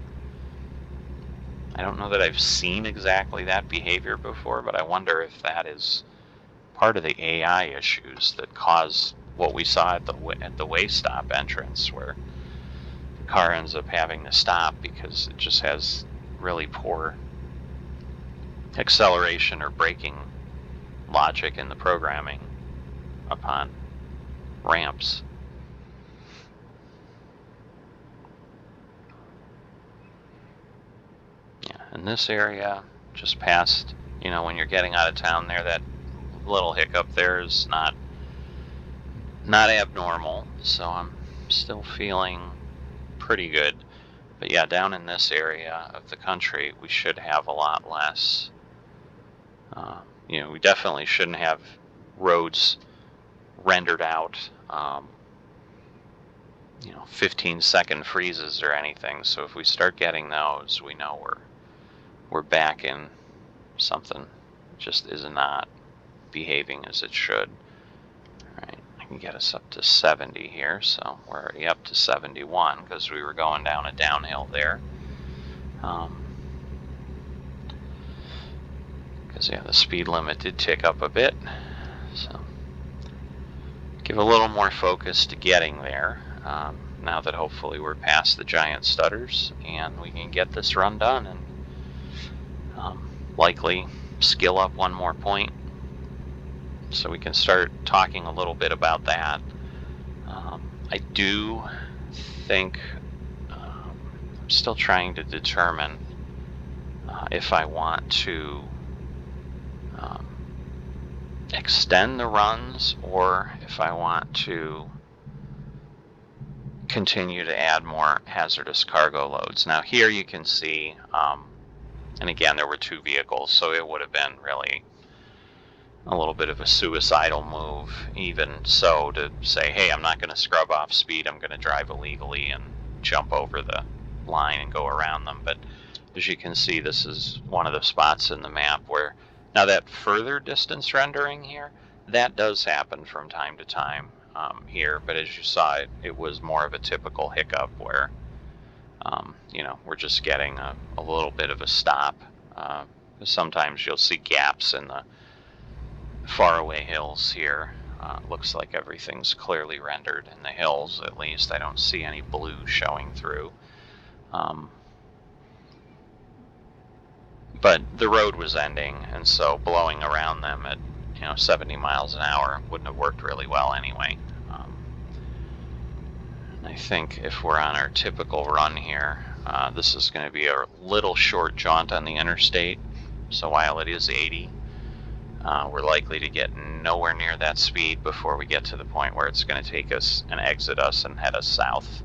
I don't know that I've seen exactly that behavior before, but I wonder if that is part of the AI issues that cause what we saw at the way stop entrance, where the car ends up having to stop because it just has really poor acceleration or braking logic in the programming upon ramps. Yeah, in this area, just past, you know, when you're getting out of town there, that little hiccup there is not abnormal, so I'm still feeling pretty good. But yeah, down in this area of the country, we should have a lot less. You know, we definitely shouldn't have roads rendered out, you know, 15-second freezes or anything. So if we start getting those, we know we're back in something just is not behaving as it should. All right, I can get us up to 70 here, so we're already up to 71 because we were going down a downhill there. Because yeah, the speed limit did tick up a bit, so give a little more focus to getting there. Now that hopefully we're past the giant stutters and we can get this run done and likely skill up one more point so we can start talking a little bit about that. I do think I'm still trying to determine if I want to extend the runs or if I want to continue to add more hazardous cargo loads. Now here you can see, and again there were 2 vehicles, so it would have been really a little bit of a suicidal move even so to say, hey, I'm not going to scrub off speed, I'm going to drive illegally and jump over the line and go around them. But as you can see, this is one of the spots in the map where, now that further distance rendering here, that does happen from time to time here, but as you saw, it was more of a typical hiccup where we're just getting a little bit of a stop. Sometimes you'll see gaps in the faraway hills here. Looks like everything's clearly rendered in the hills, at least. I don't see any blue showing through. But the road was ending, and so blowing around them at 70 miles an hour wouldn't have worked really well anyway. I think if we're on our typical run here, this is going to be a little short jaunt on the interstate. So while it is 80, we're likely to get nowhere near that speed before we get to the point where it's going to take us and exit us and head us south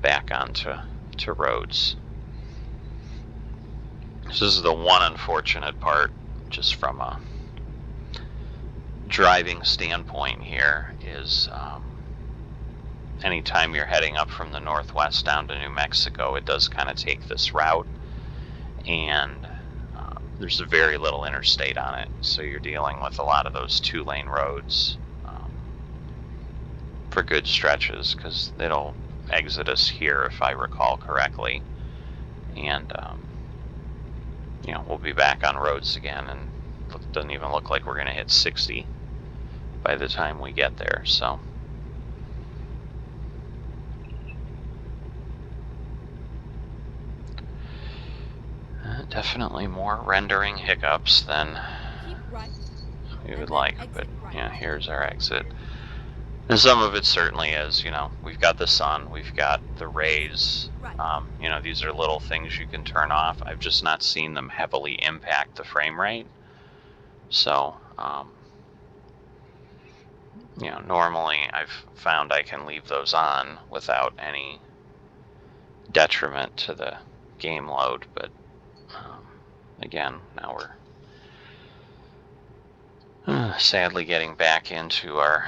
back onto roads. This is the one unfortunate part, just from a driving standpoint here, is anytime you're heading up from the northwest down to New Mexico, it does kind of take this route, and there's very little interstate on it, so you're dealing with a lot of those 2-lane roads for good stretches, because it'll exit us here if I recall correctly, and we'll be back on roads again, and it doesn't even look like we're going to hit 60 by the time we get there. So definitely more rendering hiccups than we would like, but yeah, here's our exit. And some of it certainly is, we've got the sun, we've got the rays, these are little things you can turn off. I've just not seen them heavily impact the frame rate. So, normally I've found I can leave those on without any detriment to the game load, but again, now we're sadly getting back into our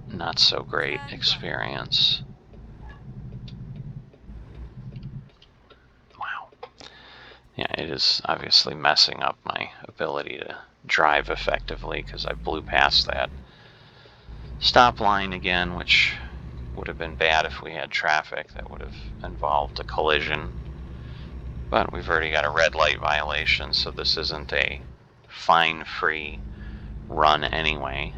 not so great experience. Wow. Yeah, it is obviously messing up my ability to drive effectively because I blew past that stop line again, which would have been bad if we had traffic. That would have involved a collision. But we've already got a red light violation, so this isn't a fine-free run anyway.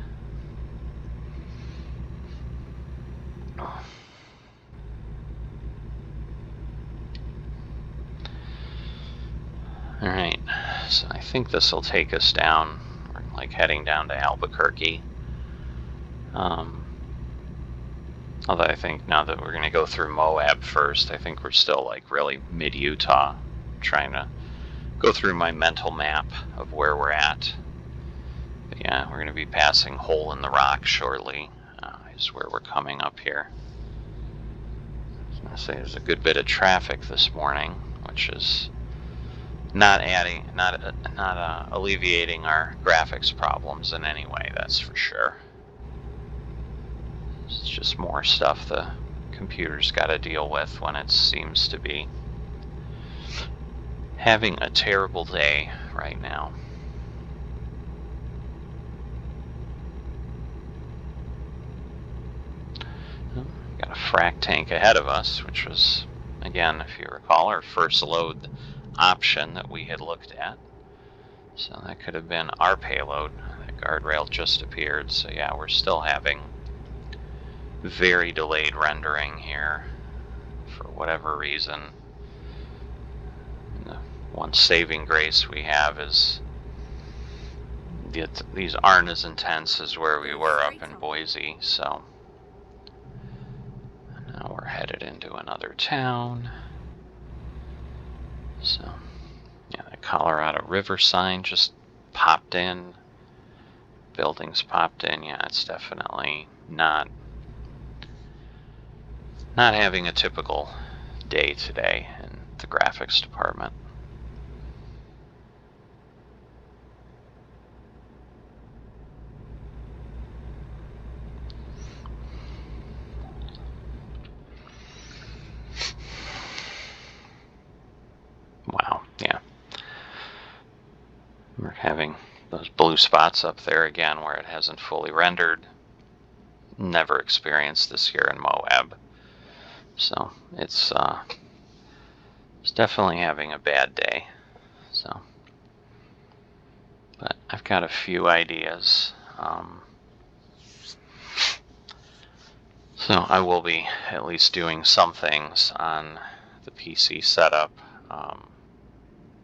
Alright, so I think this will take us down. We're like heading down to Albuquerque. Although I think now that we're going to go through Moab first, I think we're still like really mid-Utah, trying to go through my mental map of where we're at. But yeah, we're going to be passing Hole in the Rock shortly, is where we're coming up here. I was going to say there's a good bit of traffic this morning, which is not alleviating our graphics problems in any way, that's for sure. It's just more stuff the computer's got to deal with when it seems to be having a terrible day right now. frac tank ahead of us, which was, again, if you recall, our first load option that we had looked at. So that could have been our payload. The guardrail just appeared, so yeah, we're still having very delayed rendering here for whatever reason. And the one saving grace we have is these aren't as intense as where we were up in Boise, so now we're headed into another town. So yeah, the Colorado River sign just popped in. Buildings popped in. Yeah, it's definitely not having a typical day today in the graphics department. Wow, yeah. We're having those blue spots up there again where it hasn't fully rendered. Never experienced this here in Moab. So it's definitely having a bad day. So, but I've got a few ideas. So I will be at least doing some things on the PC setup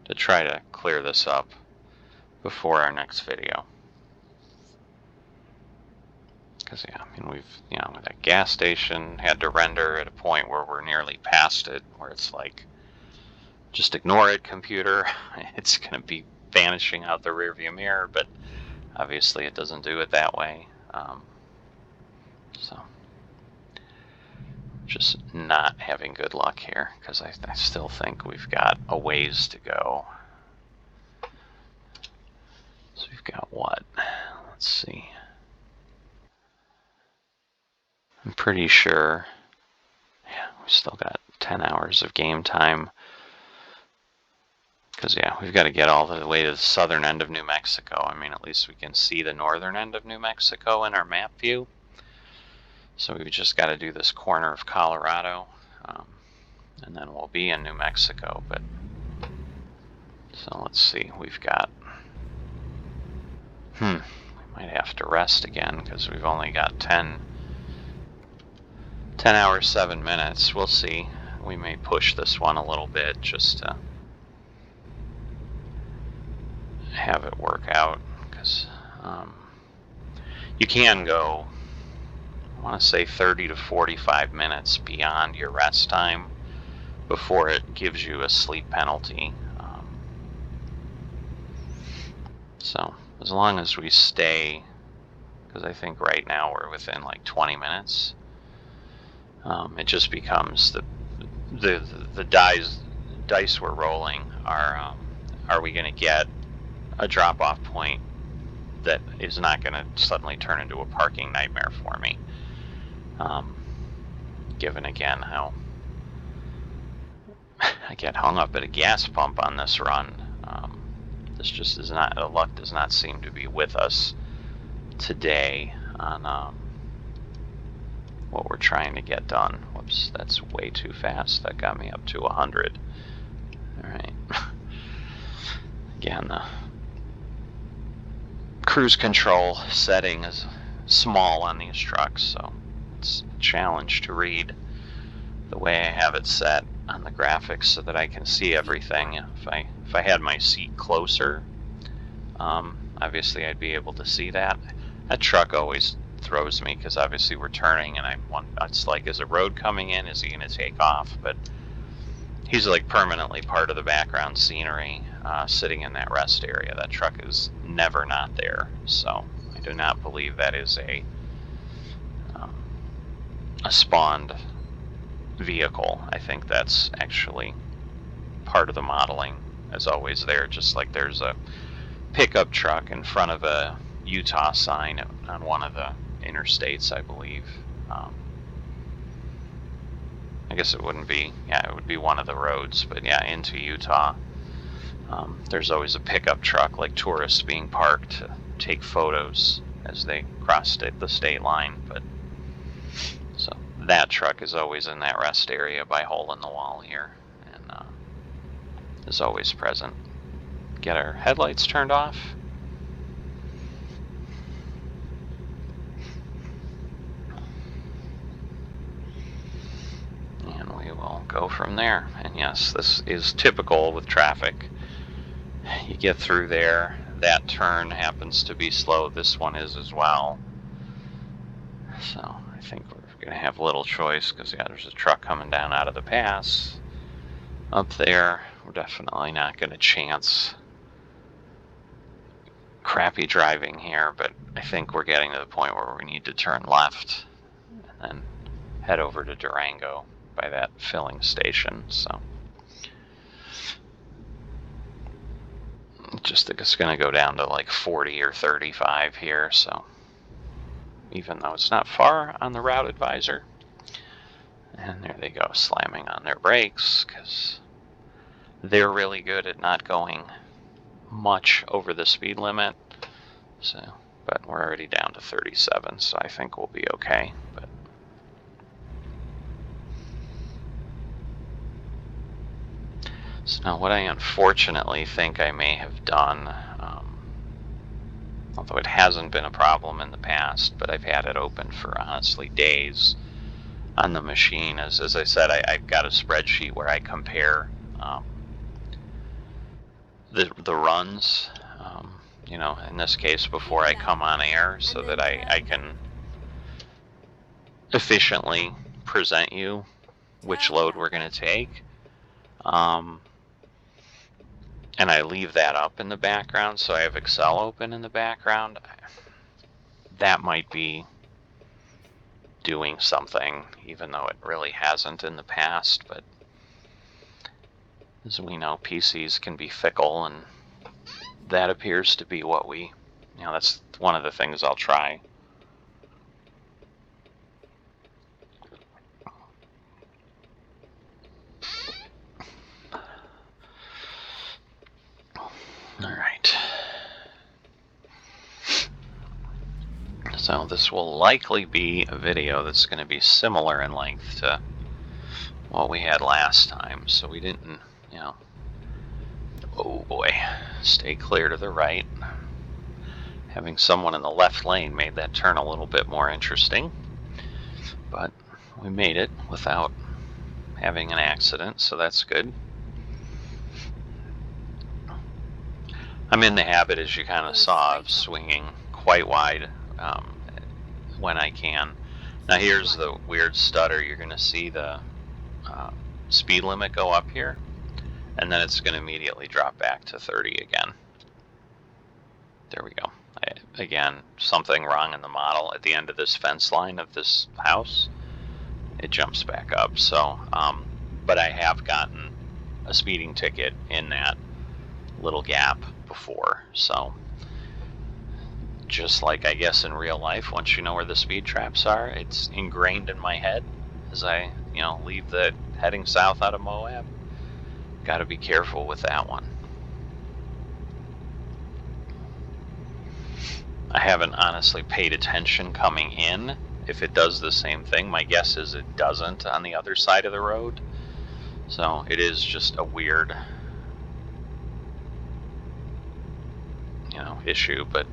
to try to clear this up before our next video. Because yeah, I mean we've that gas station had to render at a point where we're nearly past it, where it's like, just ignore it, computer. It's going to be vanishing out the rearview mirror, but obviously it doesn't do it that way. So just not having good luck here, because I still think we've got a ways to go. So we've got what? Let's see. I'm pretty sure, yeah, we still got 10 hours of game time. Because, yeah, we've got to get all the way to the southern end of New Mexico. I mean, at least we can see the northern end of New Mexico in our map view. So we've just got to do this corner of Colorado, and then we'll be in New Mexico. But so let's see, we've got, we might have to rest again because we've only got 10 hours, 7 minutes. We'll see. We may push this one a little bit just to have it work out, because you can go, I want to say 30 to 45 minutes beyond your rest time before it gives you a sleep penalty. So as long as we stay, because I think right now we're within like 20 minutes, it just becomes the dice we're rolling are we going to get a drop-off point that is not going to suddenly turn into a parking nightmare for me. Given again how I get hung up at a gas pump on this run, this just is not, the luck does not seem to be with us today on what we're trying to get done. Whoops, that's way too fast. That got me up to 100. All right. Again, the cruise control setting is small on these trucks, so it's a challenge to read the way I have it set on the graphics so that I can see everything. If I had my seat closer, obviously I'd be able to see that. That truck always throws me because obviously we're turning, and it's like, is a road coming in? Is he going to take off? But he's like permanently part of the background scenery, sitting in that rest area. That truck is never not there, so I do not believe that is a spawned vehicle. I think that's actually part of the modeling, as always there, just like there's a pickup truck in front of a Utah sign on one of the interstates, I believe. I guess it wouldn't be, yeah, it would be one of the roads, but yeah, into Utah. There's always a pickup truck, like tourists being parked to take photos as they cross the state line. But so that truck is always in that rest area by hole in the wall here, and is always present. Get our headlights turned off. And we will go from there. And yes, this is typical with traffic. You get through there, that turn happens to be slow. This one is as well. So I think we're going to have little choice because, yeah, there's a truck coming down out of the pass up there. We're definitely not going to chance crappy driving here, but I think we're getting to the point where we need to turn left and then head over to Durango by that filling station. So just think it's going to go down to like 40 or 35 here, so even though it's not far on the route advisor. And there they go, slamming on their brakes because they're really good at not going much over the speed limit. So, but we're already down to 37, so I think we'll be okay. But so now what I unfortunately think I may have done, although it hasn't been a problem in the past, but I've had it open for honestly days on the machine, as I said, I've got a spreadsheet where I compare the runs, you know, in this case before I come on air, so that I can efficiently present you which load we're going to take. And I leave that up in the background, so I have Excel open in the background. That might be doing something, even though it really hasn't in the past. But as we know, PCs can be fickle, and that appears to be what we, you know, that's one of the things I'll try. All right. So this will likely be a video that's going to be similar in length to what we had last time. So we didn't, you know, oh boy, stay clear to the right. Having someone in the left lane made that turn a little bit more interesting, but we made it without having an accident, so that's good. I'm in the habit, as you kind of saw, of swinging quite wide when I can. Now here's the weird stutter. You're going to see the speed limit go up here, and then it's going to immediately drop back to 30 again. There we go. Again, something wrong in the model. At the end of this fence line of this house, it jumps back up. So, but I have gotten a speeding ticket in that little gap before. So, just like I guess in real life, once you know where the speed traps are, it's ingrained in my head as I, you know, leave the heading south out of Moab. Got to be careful with that one. I haven't honestly paid attention coming in if it does the same thing. My guess is it doesn't on the other side of the road. So it is just a weird, you know, issue. But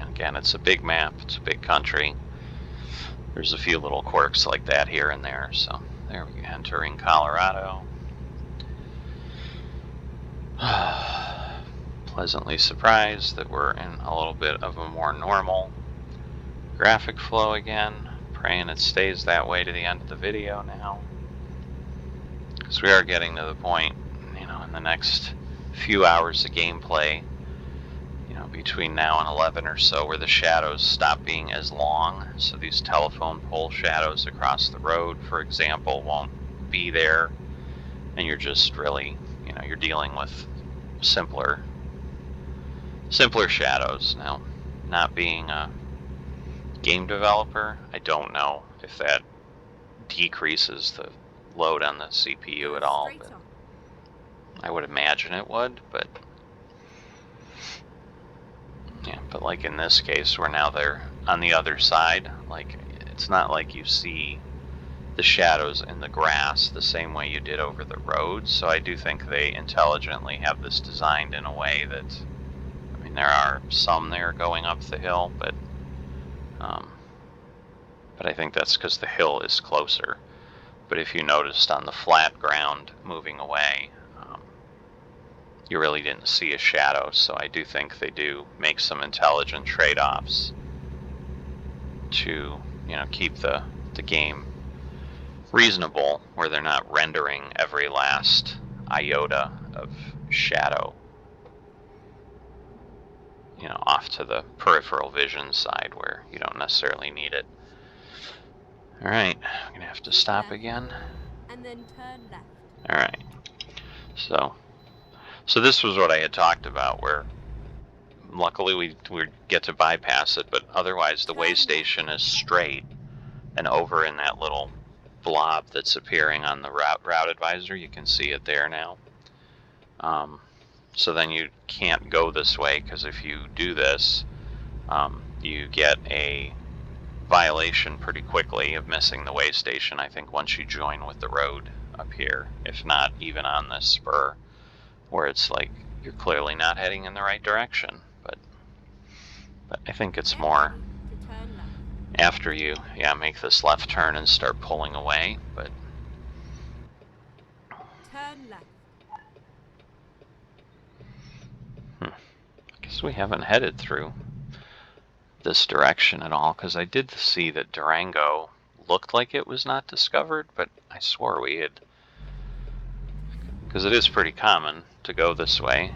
again, it's a big map. It's a big country. There's a few little quirks like that here and there. So there we go, entering Colorado. Pleasantly surprised that we're in a little bit of a more normal graphic flow again. Praying it stays that way to the end of the video now, because we are getting to the point, you know, in the next few hours of gameplay, you know, between now and 11 or so, where the shadows stop being as long. So these telephone pole shadows across the road, for example, won't be there, and you're just really, you know, you're dealing with simpler shadows. Now, not being a game developer, I don't know if that decreases the load on the CPU at all, but I would imagine it would. But yeah, but like in this case, we're now there on the other side. Like, it's not like you see the shadows in the grass the same way you did over the road. So I do think they intelligently have this designed in a way that, I mean, there are some there going up the hill, but I think that's because the hill is closer. But if you noticed on the flat ground moving away, you really didn't see a shadow. So I do think they do make some intelligent trade-offs to, keep the game reasonable, where they're not rendering every last iota of shadow, off to the peripheral vision side where you don't necessarily need it. All right, I'm gonna have to stop left, again. And then turn left. All right. So this was what I had talked about, where luckily we get to bypass it, but otherwise the way station is straight and over in that little blob that's appearing on the route advisor. You can see it there now. So then you can't go this way, because if you do this, you get a violation pretty quickly of missing the way station, I think, once you join with the road up here, if not even on this spur, where it's like you're clearly not heading in the right direction. But I think it's more after you make this left turn and start pulling away. But turn left. I guess we haven't headed through this direction at all, because I did see that Durango looked like it was not discovered, but I swore we had, because it is pretty common to go this way.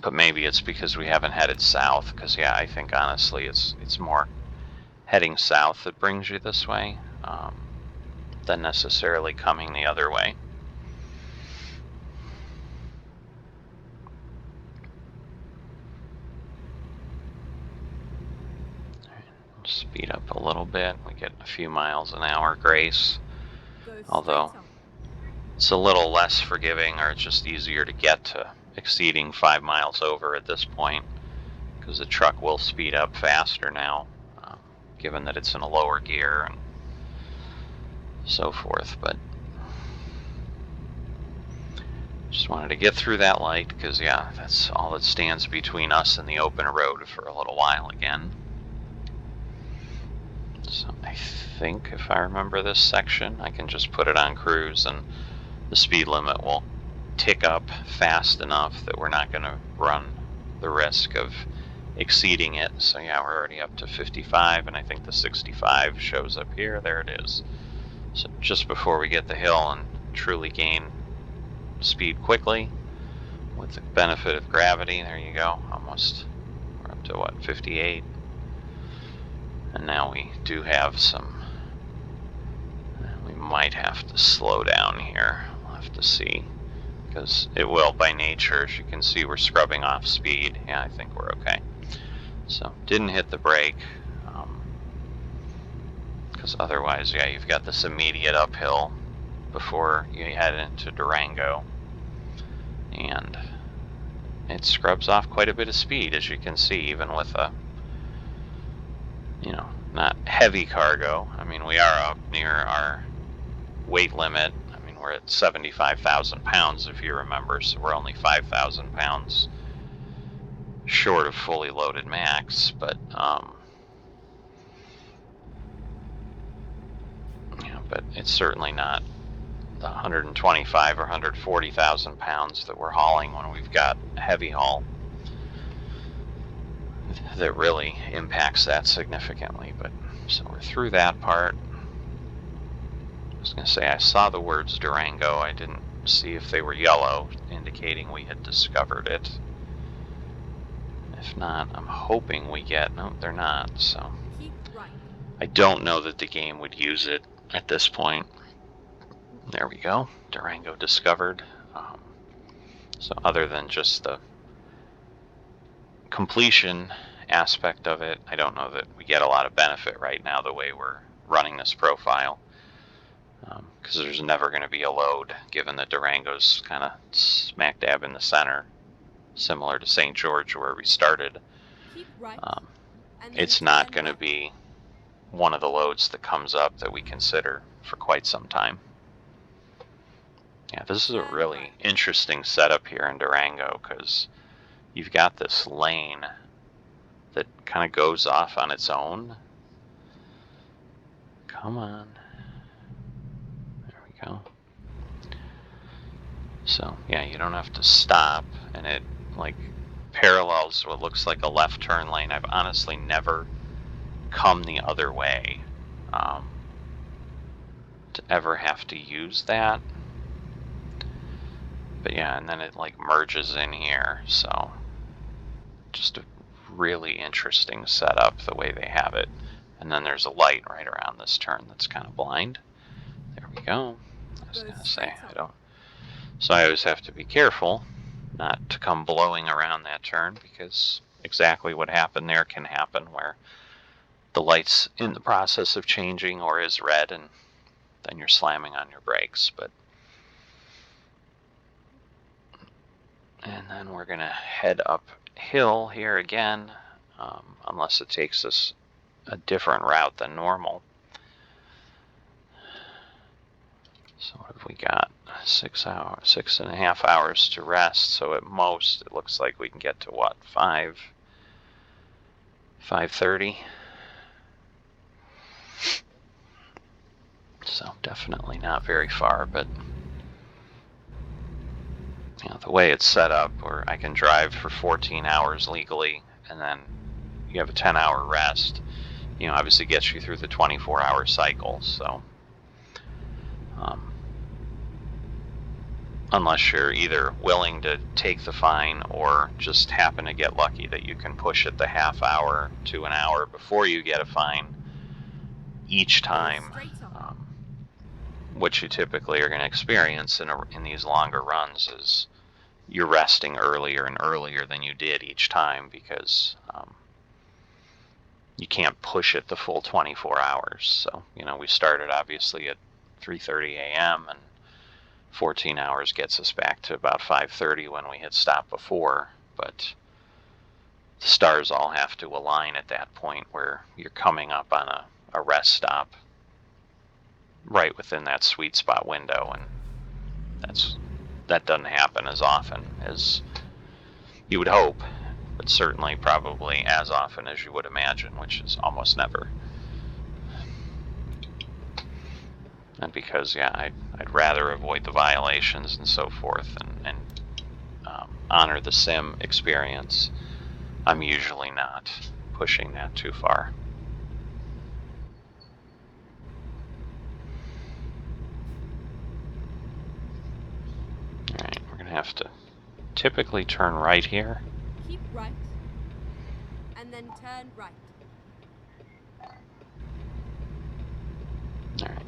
But maybe it's because we haven't headed south, because I think honestly it's more heading south that brings you this way than necessarily coming the other way. Speed up a little bit. We get a few miles an hour grace, although it's a little less forgiving, or it's just easier to get to exceeding 5 miles over at this point, because the truck will speed up faster now, given that it's in a lower gear and so forth. But just wanted to get through that light, because that's all that stands between us and the open road for a little while again. So I think, if I remember this section, I can just put it on cruise and the speed limit will tick up fast enough that we're not going to run the risk of exceeding it. So we're already up to 55, and I think the 65 shows up here. There it is. So just before we get the hill and truly gain speed quickly with the benefit of gravity, there you go. Almost, we're up to 58. And now we do have some, we might have to slow down here. We'll have to see, because it will by nature. As you can see, we're scrubbing off speed. I think we're okay. So didn't hit the brake, because otherwise, you've got this immediate uphill before you head into Durango, and it scrubs off quite a bit of speed, as you can see, even with a not heavy cargo. I mean, we are up near our weight limit. I mean, we're at 75,000 pounds, if you remember, so we're only 5,000 pounds short of fully loaded max. But but it's certainly not the 125 or 140,000 pounds that we're hauling when we've got heavy haul that really impacts that significantly. But so we're through that part. I was going to say, I saw the words Durango. I didn't see if they were yellow, indicating we had discovered it. If not, I'm hoping we get... No, they're not. So I don't know that the game would use it at this point. There we go. Durango discovered. So other than just the completion aspect of it, I don't know that we get a lot of benefit right now the way we're running this profile, because there's never going to be a load, given that Durango's kind of smack dab in the center, similar to St. George where we started. Keep right, It's not going to be one of the loads that comes up that we consider for quite some time. Yeah, this is a really interesting setup here in Durango, because you've got this lane that kind of goes off on its own. Come on. There we go. So, yeah, you don't have to stop, and it, like, parallels what looks like a left turn lane. I've honestly never come the other way to ever have to use that. But yeah, and then it like merges in here, so just a really interesting setup the way they have it. And then there's a light right around this turn that's kind of blind. There we go. I was gonna say, so I always have to be careful not to come blowing around that turn, because exactly what happened there can happen, where the light's in the process of changing or is red, and then you're slamming on your brakes. And then we're gonna head uphill here again, unless it takes us a different route than normal. So what have we got? 6.5 hours to rest. So at most, it looks like we can get to what, 5:30. So definitely not very far, but you know, the way it's set up, where I can drive for 14 hours legally, and then you have a 10-hour rest, you know, obviously gets you through the 24-hour cycle. So unless you're either willing to take the fine or just happen to get lucky that you can push it the half hour to an hour before you get a fine each time, what you typically are going to experience in these longer runs is you're resting earlier and earlier than you did each time, because you can't push it the full 24 hours. So, you know, we started obviously at 3:30 a.m. and 14 hours gets us back to about 5:30 when we had stopped before, but the stars all have to align at that point where you're coming up on a rest stop right within that sweet spot window, and that doesn't happen as often as you would hope, but certainly probably as often as you would imagine, which is almost never. And because, yeah, I'd rather avoid the violations and so forth, and honor the sim experience, I'm usually not pushing that too far. Alright, we're going to have to typically turn right here. Keep right, and then turn right. Alright,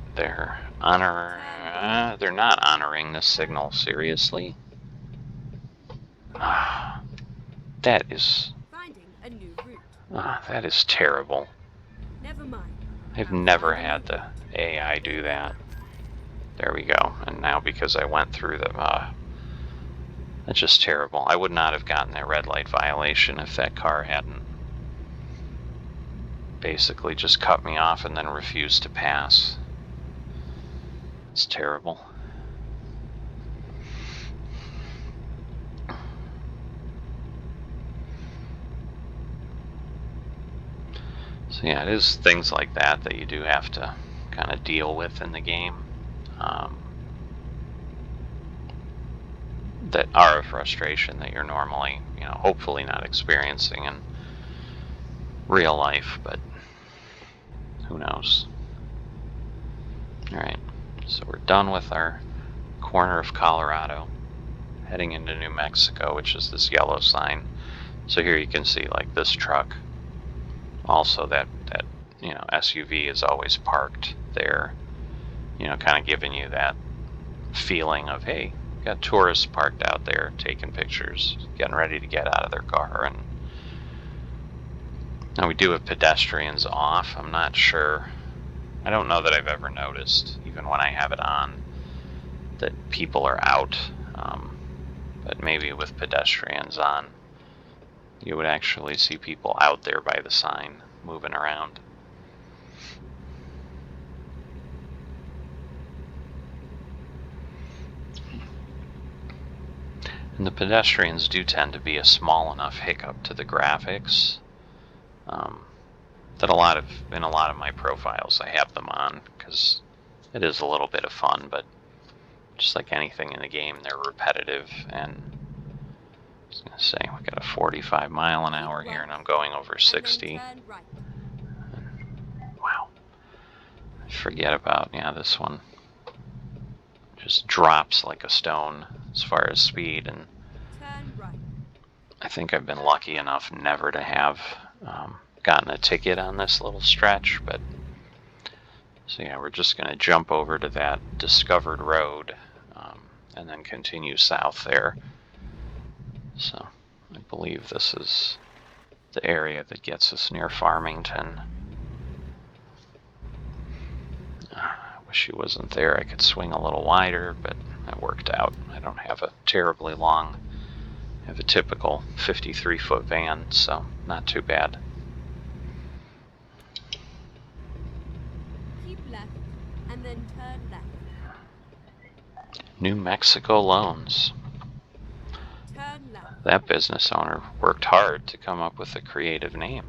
they're not honoring this signal, seriously? That is... Finding a new route. That is terrible. Never mind. I've never had the AI do that. There we go. And now because I went through the... that's just terrible. I would not have gotten that red light violation if that car hadn't basically just cut me off and then refused to pass. It's terrible. So yeah, it is things like that that you do have to kind of deal with in the game, that are a frustration that you're normally, you know, hopefully not experiencing in real life, but who knows. Alright, so we're done with our corner of Colorado, heading into New Mexico, which is this yellow sign. So here you can see, like, this truck, also that you know, SUV is always parked there, you know, kind of giving you that feeling of, hey, got tourists parked out there taking pictures, getting ready to get out of their car. And now we do have pedestrians off. I'm not sure, I don't know that I've ever noticed, even when I have it on, that people are out, but maybe with pedestrians on, you would actually see people out there by the sign moving around. And the pedestrians do tend to be a small enough hiccup to the graphics that in a lot of my profiles I have them on, because it is a little bit of fun, but just like anything in the game, they're repetitive. And I was going to say, we got a 45 mile an hour here, and I'm going over 60. Right. Wow. Forget about, this one just drops like a stone as far as speed, and Turn right. I think I've been lucky enough never to have gotten a ticket on this little stretch. But so yeah, we're just going to jump over to that discovered road and then continue south there. So I believe this is the area that gets us near Farmington. I wish he wasn't there. I could swing a little wider, but that worked out. I don't have a terribly long, I have a typical 53-foot van, so not too bad. Keep left and then turn left. New Mexico Loans. Turn left. That business owner worked hard to come up with a creative name.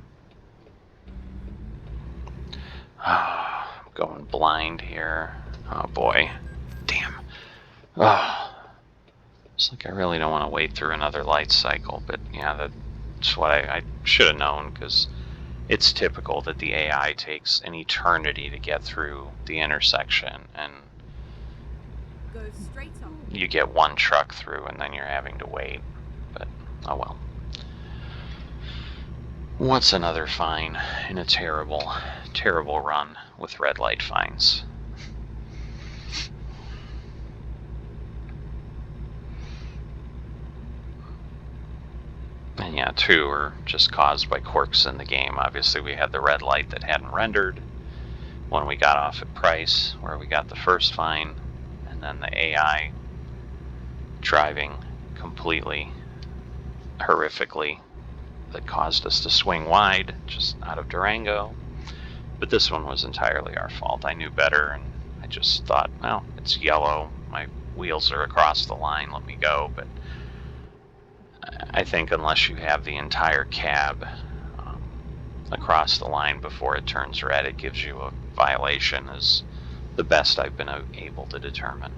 I'm going blind here. Oh boy. Damn. It's like I really don't want to wait through another light cycle, but yeah, that's what I should have known, because it's typical that the AI takes an eternity to get through the intersection, and Go straight on. you get one truck through and then you're having to wait. But oh well. What's another fine in a terrible, terrible run with red light fines? And yeah, two are just caused by quirks in the game. Obviously, we had the red light that hadn't rendered when we got off at Price, where we got the first fine, and then the AI driving completely horrifically that caused us to swing wide just out of Durango. But this one was entirely our fault. I knew better, and I just thought, well, it's yellow, my wheels are across the line, let me go. But I think unless you have the entire cab across the line before it turns red, it gives you a violation, is the best I've been able to determine.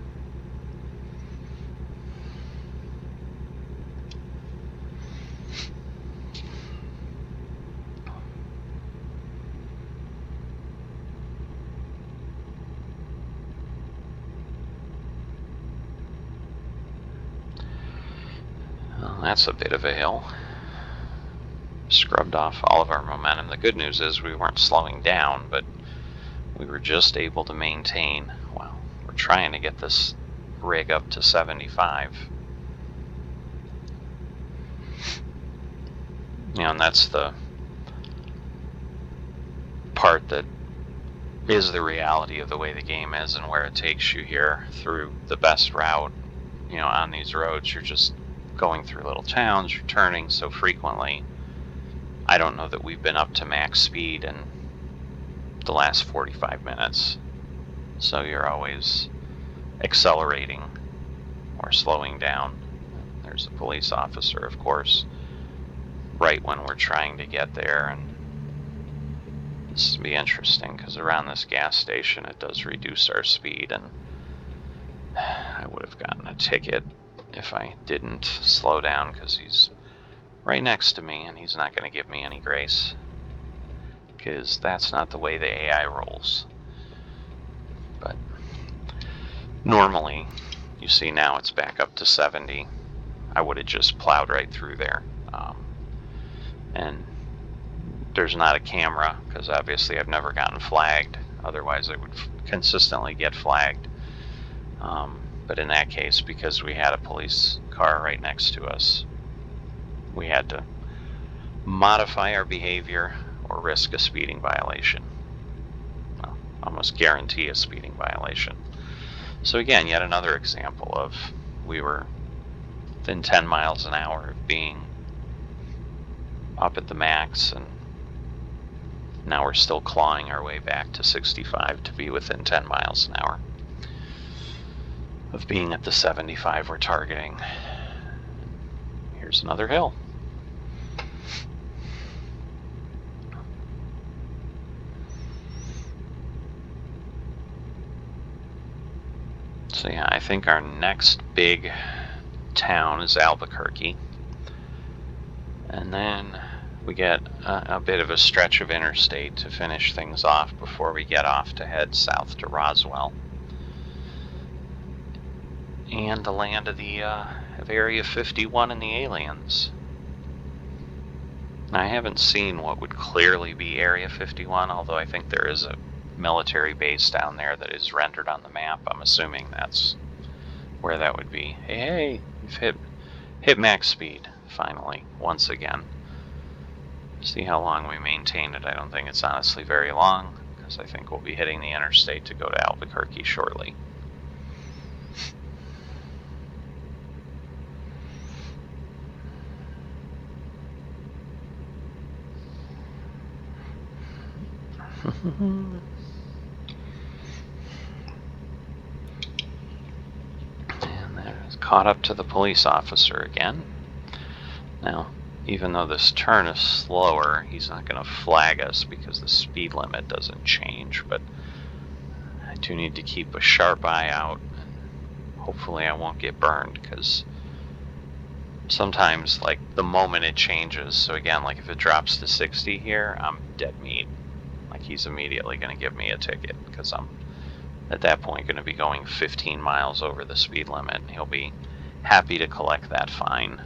Well, that's a bit of a hill. Scrubbed off all of our momentum. The good news is we weren't slowing down, but we were just able to maintain. Well, we're trying to get this rig up to 75. And that's the part that is the reality of the way the game is and where it takes you here through the best route. On these roads, you're just going through little towns, you're turning so frequently. I don't know that we've been up to max speed in the last 45 minutes. So you're always accelerating or slowing down. There's a police officer, of course, right when we're trying to get there. And this will be interesting, because around this gas station it does reduce our speed, and I would have gotten a ticket if I didn't slow down, because he's right next to me and he's not going to give me any grace, because that's not the way the AI rolls. But normally, you see now it's back up to 70. I would have just plowed right through there. And there's not a camera, because obviously I've never gotten flagged. Otherwise I would consistently get flagged. But in that case, because we had a police car right next to us, we had to modify our behavior or risk a speeding violation. Well, almost guarantee a speeding violation. So again, yet another example of we were within 10 miles an hour of being up at the max, and Now we're still clawing our way back to 65 to be within 10 miles an hour of being at the 75 we're targeting. Here's another hill. So yeah, I think our next big town is Albuquerque. And then we get a bit of a stretch of interstate to finish things off before we get off to head south to Roswell. And the land of Area 51 and the aliens. Now, I haven't seen what would clearly be Area 51, although I think there is a military base down there that is rendered on the map. I'm assuming that's where that would be. Hey, we've hit max speed, finally, once again. See how long we maintain it. I don't think it's honestly very long, because I think we'll be hitting the interstate to go to Albuquerque shortly. And there's caught up to the police officer again. Now, even though this turn is slower, he's not going to flag us because the speed limit doesn't change, but I do need to keep a sharp eye out. Hopefully I won't get burned, because sometimes, like, the moment it changes, so again, like if it drops to 60 here, I'm dead meat. Like, he's immediately going to give me a ticket, because I'm at that point going to be going 15 miles over the speed limit, and he'll be happy to collect that fine.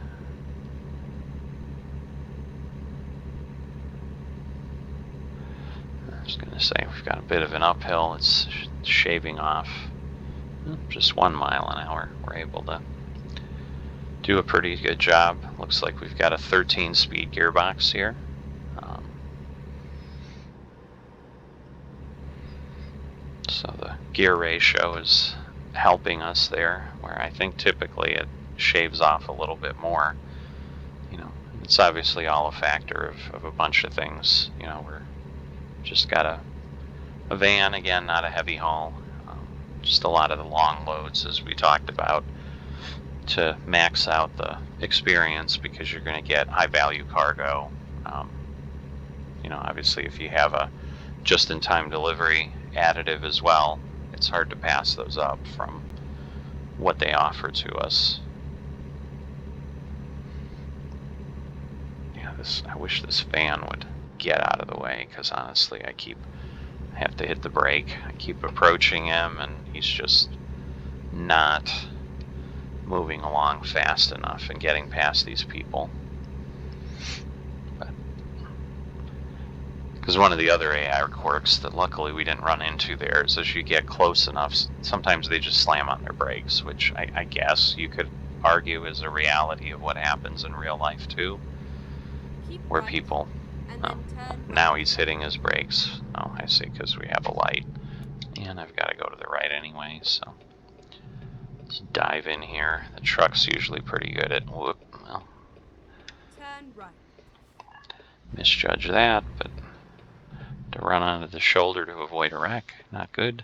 I was going to say, we've got a bit of an uphill. It's shaving off just 1 mile an hour. We're able to do a pretty good job. Looks like we've got a 13-speed gearbox here. So the gear ratio is helping us there, where I think typically it shaves off a little bit more. You know, it's obviously all a factor of a bunch of things. You know, we're just got a van, again, not a heavy haul. Just a lot of the long loads, as we talked about, to max out the experience, because you're going to get high value cargo. You know, obviously if you have a just-in-time delivery additive as well, it's hard to pass those up from what they offer to us. Yeah, I wish this van would get out of the way, because honestly I have to hit the brake. I keep approaching him and he's just not moving along fast enough and getting past these people. Because one of the other AI quirks that luckily we didn't run into there is, as you get close enough, sometimes they just slam on their brakes, which I guess you could argue is a reality of what happens in real life too. Where people... now he's hitting his brakes. Oh, I see, because we have a light. And I've got to go to the right anyway, so... let's dive in here. The truck's usually pretty good at... whoop, well... turn right. misjudge that, but... to run onto the shoulder to avoid a wreck, not good.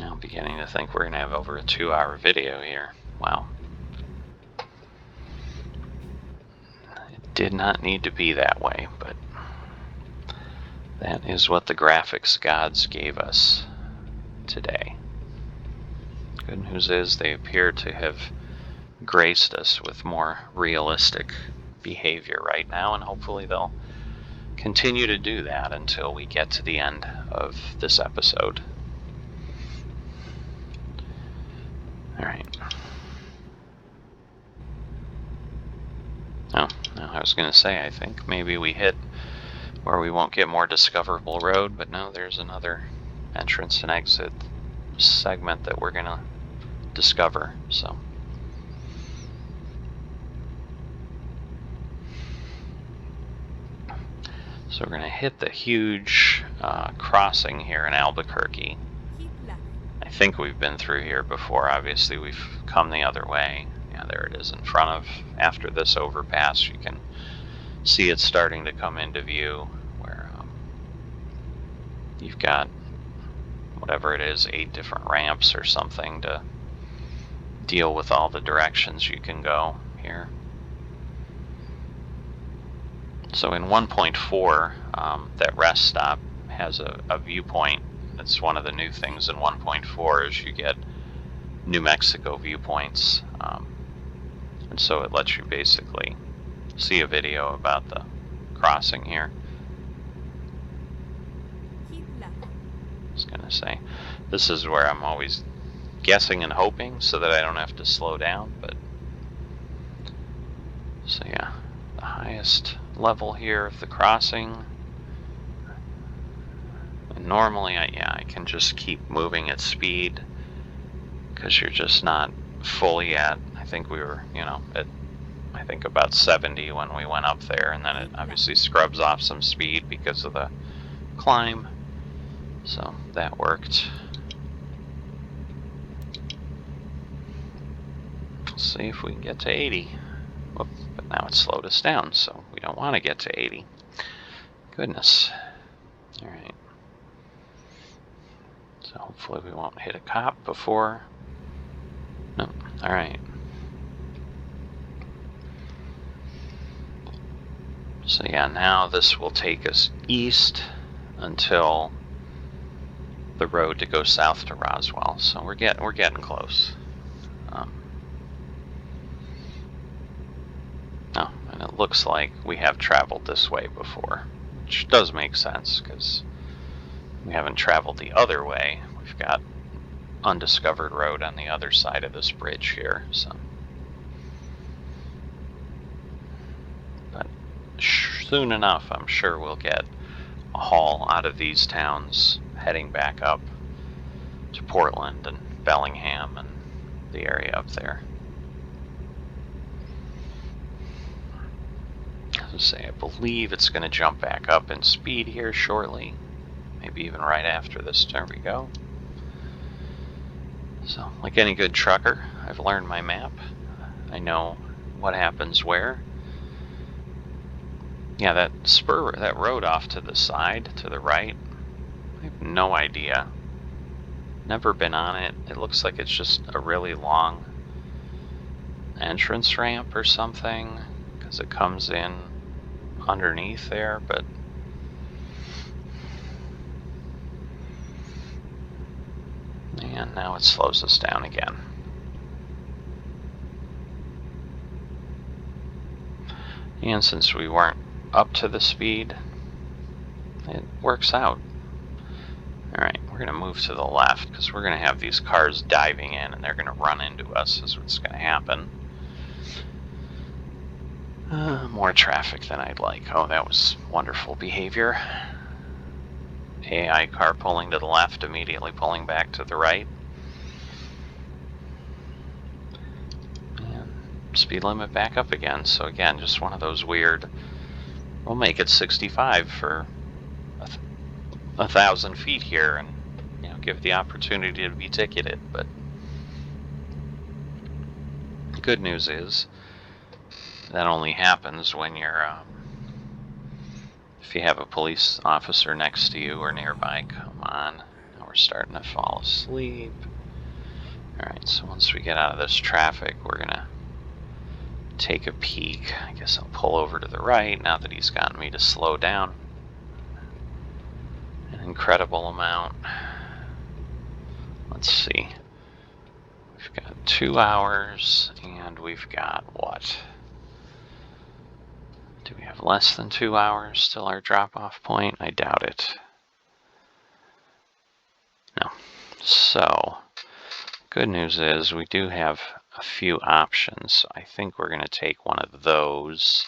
Now I'm beginning to think we're going to have over a 2-hour video here. Wow. It did not need to be that way, but that is what the graphics gods gave us today. Good news is they appear to have graced us with more realistic behavior right now, and hopefully they'll continue to do that until we get to the end of this episode. Alright. Oh, no, I was going to say, I think maybe we hit where we won't get more discoverable road, but no, there's another entrance and exit segment that we're going to discover, so... so we're going to hit the huge crossing here in Albuquerque. I think we've been through here before. Obviously, we've come the other way. Yeah, Yeah, there it is in front of, after this overpass, you can see it starting to come into view where you've got whatever it is, 8 different ramps or something to deal with all the directions you can go here. So in 1.4, that rest stop has a viewpoint. That's one of the new things in 1.4 is you get New Mexico viewpoints. And so it lets you basically see a video about the crossing here. Keep left. I was gonna say, this is where I'm always guessing and hoping so that I don't have to slow down, but so yeah, the highest level here of the crossing. And normally I can just keep moving at speed because you're just not fully at, I think we were, at I think about 70 when we went up there, and then it obviously scrubs off some speed because of the climb. So that worked. Let's see if we can get to 80. Whoop, but now it slowed us down, so we don't want to get to 80. Goodness. All right. So hopefully we won't hit a cop before. No. All right. So yeah, now this will take us east until the road to go south to Roswell. So we're getting close. Oh, and it looks like we have traveled this way before, which does make sense because we haven't traveled the other way. We've got undiscovered road on the other side of this bridge here. So, but soon enough, I'm sure we'll get a haul out of these towns heading back up to Portland and Bellingham and the area up there. Say, I believe it's going to jump back up in speed here shortly, maybe even right after this. There we go. So, like any good trucker, I've learned my map. I know what happens where. Yeah, that spur, that road off to the side, to the right, I have no idea. Never been on it. It looks like it's just a really long entrance ramp or something, because it comes in underneath there, but and now it slows us down again. And since we weren't up to the speed, it works out. Alright, we're going to move to the left because we're going to have these cars diving in and they're going to run into us is what's going to happen. More traffic than I'd like. Oh, that was wonderful behavior. AI car pulling to the left, immediately pulling back to the right. And speed limit back up again. So again, just one of those weird, we'll make it 65 for 1,000 feet here and give the opportunity to be ticketed. But the good news is that only happens when you're if you have a police officer next to you or nearby. Come on, now we're starting to fall asleep. Alright, so once we get out of this traffic, we're gonna take a peek. I guess I'll pull over to the right now that he's gotten me to slow down an incredible amount. Let's see. We've got 2 hours and we've got what? Do we have less than 2 hours till our drop-off point? I doubt it. No. So, good news is we do have a few options. I think we're going to take one of those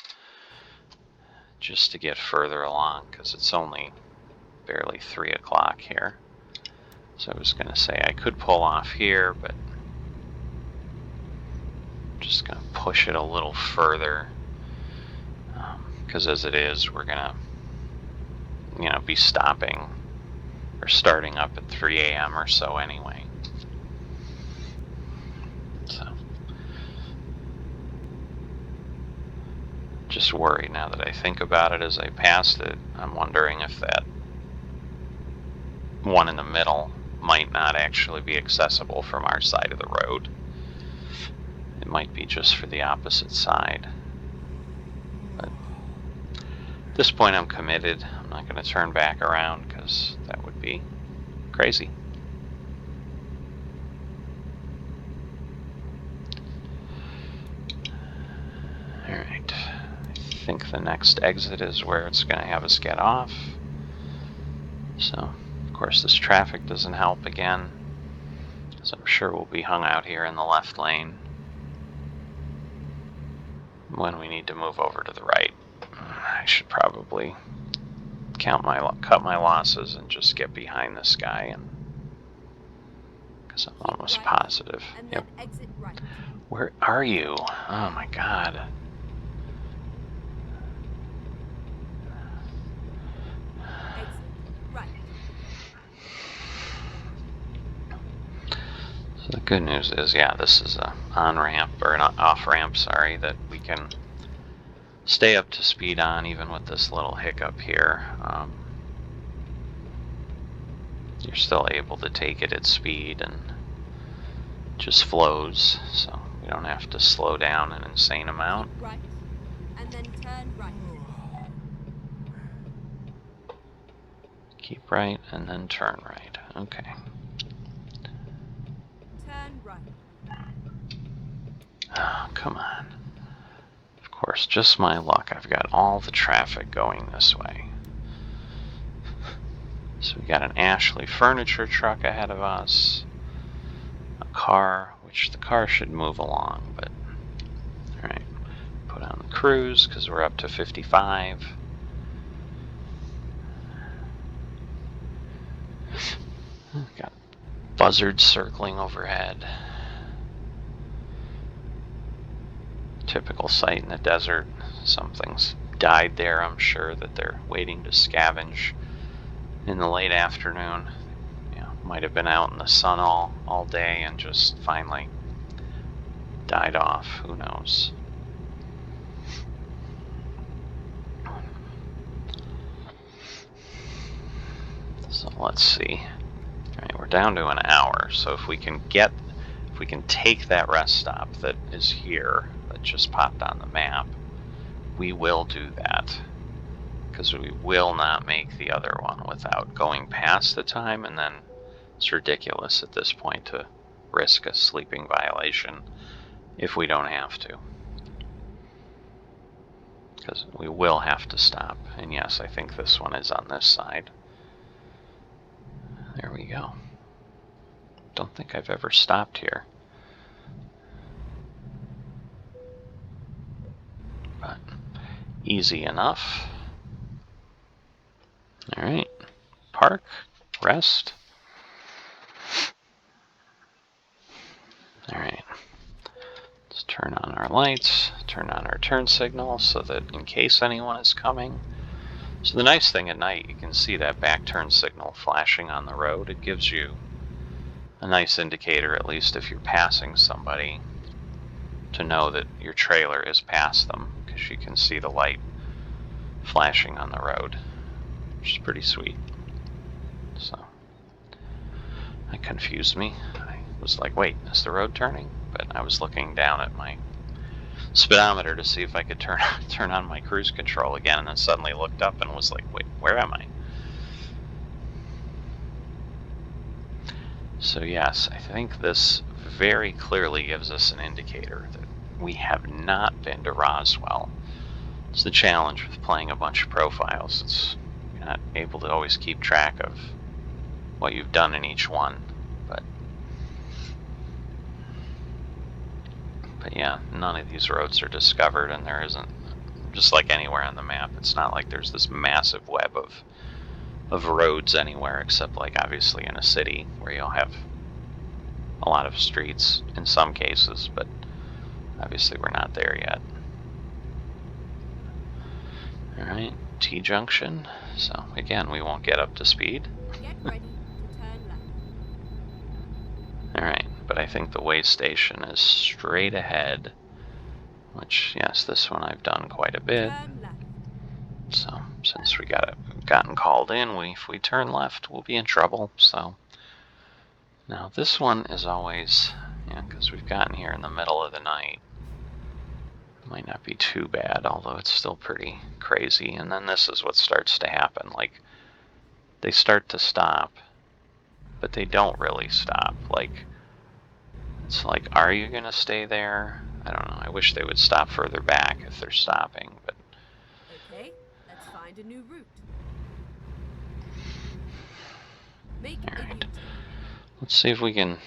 just to get further along because it's only barely 3 o'clock here. So I was going to say I could pull off here, but I'm just going to push it a little further. Because as it is, we're gonna, be stopping or starting up at 3 a.m. or so anyway. So just worried now that I think about it as I passed it. I'm wondering if that one in the middle might not actually be accessible from our side of the road. It might be just for the opposite side. But at this point I'm committed. I'm not going to turn back around because that would be crazy. Alright, I think the next exit is where it's going to have us get off. So, of course, this traffic doesn't help again, so I'm sure we'll be hung out here in the left lane when we need to move over to the right. I should probably cut my losses and just get behind this guy, and because I'm almost positive. And then exit right. Where are you? Oh my god. Exit right. So the good news is, yeah, this is a on-ramp, or an off-ramp, sorry, that we can stay up to speed on, even with this little hiccup here. You're still able to take it at speed, and it just flows, so we don't have to slow down an insane amount. Keep right. And then turn right. Keep right, and then turn right. Okay. Turn right. Oh, come on. Of course, just my luck. I've got all the traffic going this way. So we got an Ashley furniture truck ahead of us. A car, which the car should move along, but... Alright. Put on the cruise, because we're up to 55. Got buzzards circling overhead. Typical sight in the desert. Something's died there, I'm sure, that they're waiting to scavenge in the late afternoon. Might have been out in the sun all day and just finally died off. Who knows? So let's see. Alright, we're down to an hour, so if we can take that rest stop that is here, that just popped on the map, we will do that. Because we will not make the other one without going past the time, and then it's ridiculous at this point to risk a sleeping violation if we don't have to. Because we will have to stop. And yes, I think this one is on this side. There we go. Don't think I've ever stopped here. But easy enough. Alright. Park. Rest. Alright. Let's turn on our lights, turn on our turn signal so that in case anyone is coming. So the nice thing at night, you can see that back turn signal flashing on the road. It gives you a nice indicator, at least if you're passing somebody, to know that your trailer is past them, because you can see the light flashing on the road, which is pretty sweet. So that confused me. I was like, wait, is the road turning? But I was looking down at my speedometer to see if I could turn on my cruise control again, and then suddenly looked up and was like, wait, where am I? So yes, I think this very clearly gives us an indicator that we have not been to Roswell. It's the challenge with playing a bunch of profiles. You're not able to always keep track of what you've done in each one. But yeah, none of these roads are discovered, and there isn't, just like anywhere on the map, it's not like there's this massive web of roads anywhere, except like obviously in a city where you'll have a lot of streets in some cases, but obviously we're not there yet. Alright, T-junction. So again, we won't get up to speed. Get ready to turn left. Alright, but I think the way station is straight ahead which, yes, this one I've done quite a bit. Turn left. So since we gotten called in, if we turn left, we'll be in trouble. So now this one is always, because we've gotten here in the middle of the night. Might not be too bad, although it's still pretty crazy. And then this is what starts to happen. Like, they start to stop, but they don't really stop. Like, it's like, are you gonna stay there? I don't know. I wish they would stop further back if they're stopping, but... Okay, let's find a new route. Make a Alright. U-turn. Let's see if we can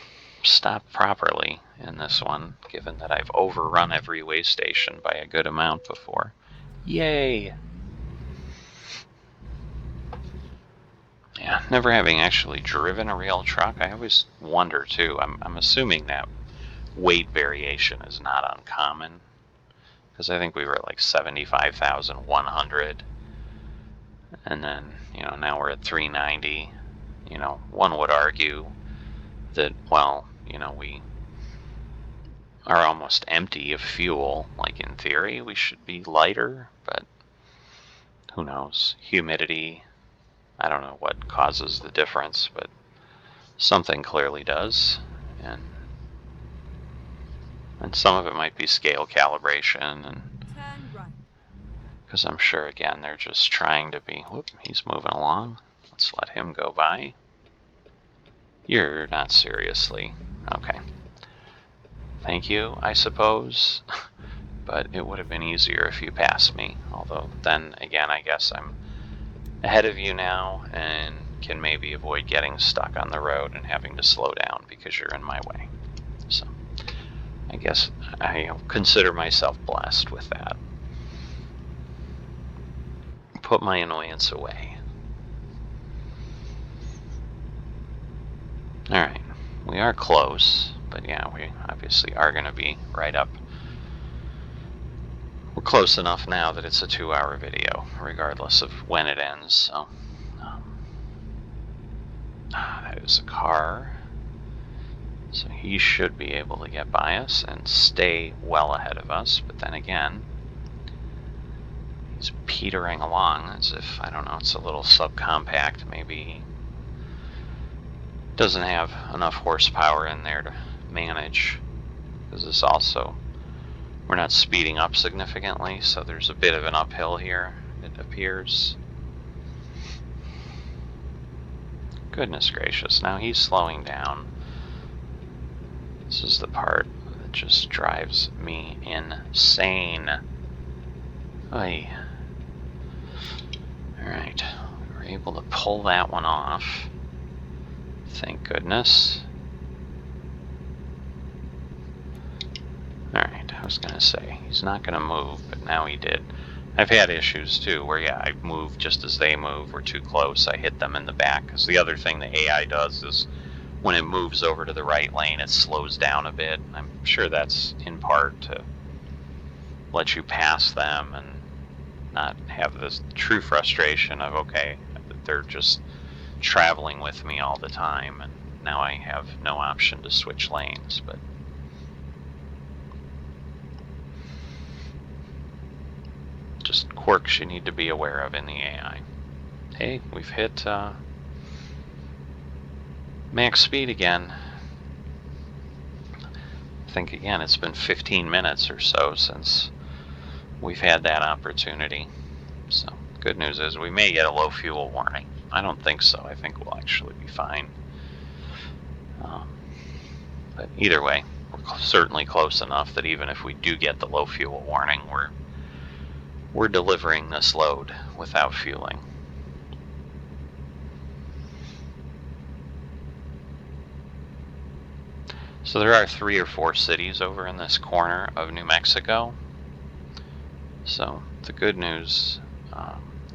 stop properly in this one, given that I've overrun every way station by a good amount before. Yay! Yeah, never having actually driven a real truck, I always wonder too. I'm assuming that weight variation is not uncommon, because I think we were at like 75,100, and then now we're at 390. One would argue that, well, we are almost empty of fuel. Like, in theory, we should be lighter, but who knows? Humidity, I don't know what causes the difference, but something clearly does. And some of it might be scale calibration, and Turn right. because I'm sure, again, they're just trying to be... Whoop, he's moving along. Let's let him go by. You're not seriously. Okay. Thank you, I suppose. But it would have been easier if you passed me. Although, then again, I guess I'm ahead of you now and can maybe avoid getting stuck on the road and having to slow down because you're in my way. So, I guess I consider myself blessed with that. Put my annoyance away. Alright, we are close, but yeah, we obviously are going to be right up. We're close enough now that it's a 2-hour video, regardless of when it ends, so... that is a car. So he should be able to get by us and stay well ahead of us, but then again, he's petering along as if, I don't know, it's a little subcompact. Maybe he doesn't have enough horsepower in there to manage, because this also, we're not speeding up significantly, so there's a bit of an uphill here, it appears. Goodness gracious, now he's slowing down. This is the part that just drives me insane. Oy. Alright, we were able to pull that one off. Thank goodness. Alright, I was gonna say, he's not gonna move, but now he did. I've had issues too, where I move just as they move. We're too close, I hit them in the back. Because the other thing the AI does is, when it moves over to the right lane, it slows down a bit. I'm sure that's in part to let you pass them and not have this true frustration of, okay, they're just traveling with me all the time, and now I have no option to switch lanes. But just quirks you need to be aware of in the AI. Hey, we've hit max speed again. I think, again, it's been 15 minutes or so since we've had that opportunity. So, good news is we may get a low fuel warning. I don't think so. I think we'll actually be fine. But either way, we're certainly close enough that even if we do get the low fuel warning, we're delivering this load without fueling. So there are 3 or 4 cities over in this corner of New Mexico. So the good news,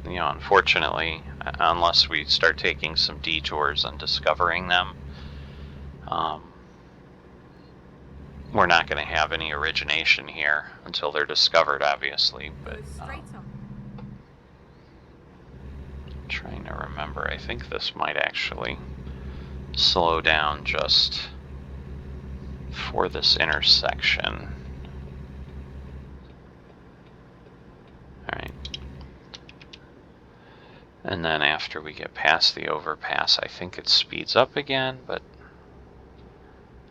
unfortunately, unless we start taking some detours and discovering them, we're not going to have any origination here until they're discovered, obviously. But Straight on. I'm trying to remember. I think this might actually slow down just for this intersection. And then after we get past the overpass, I think it speeds up again, but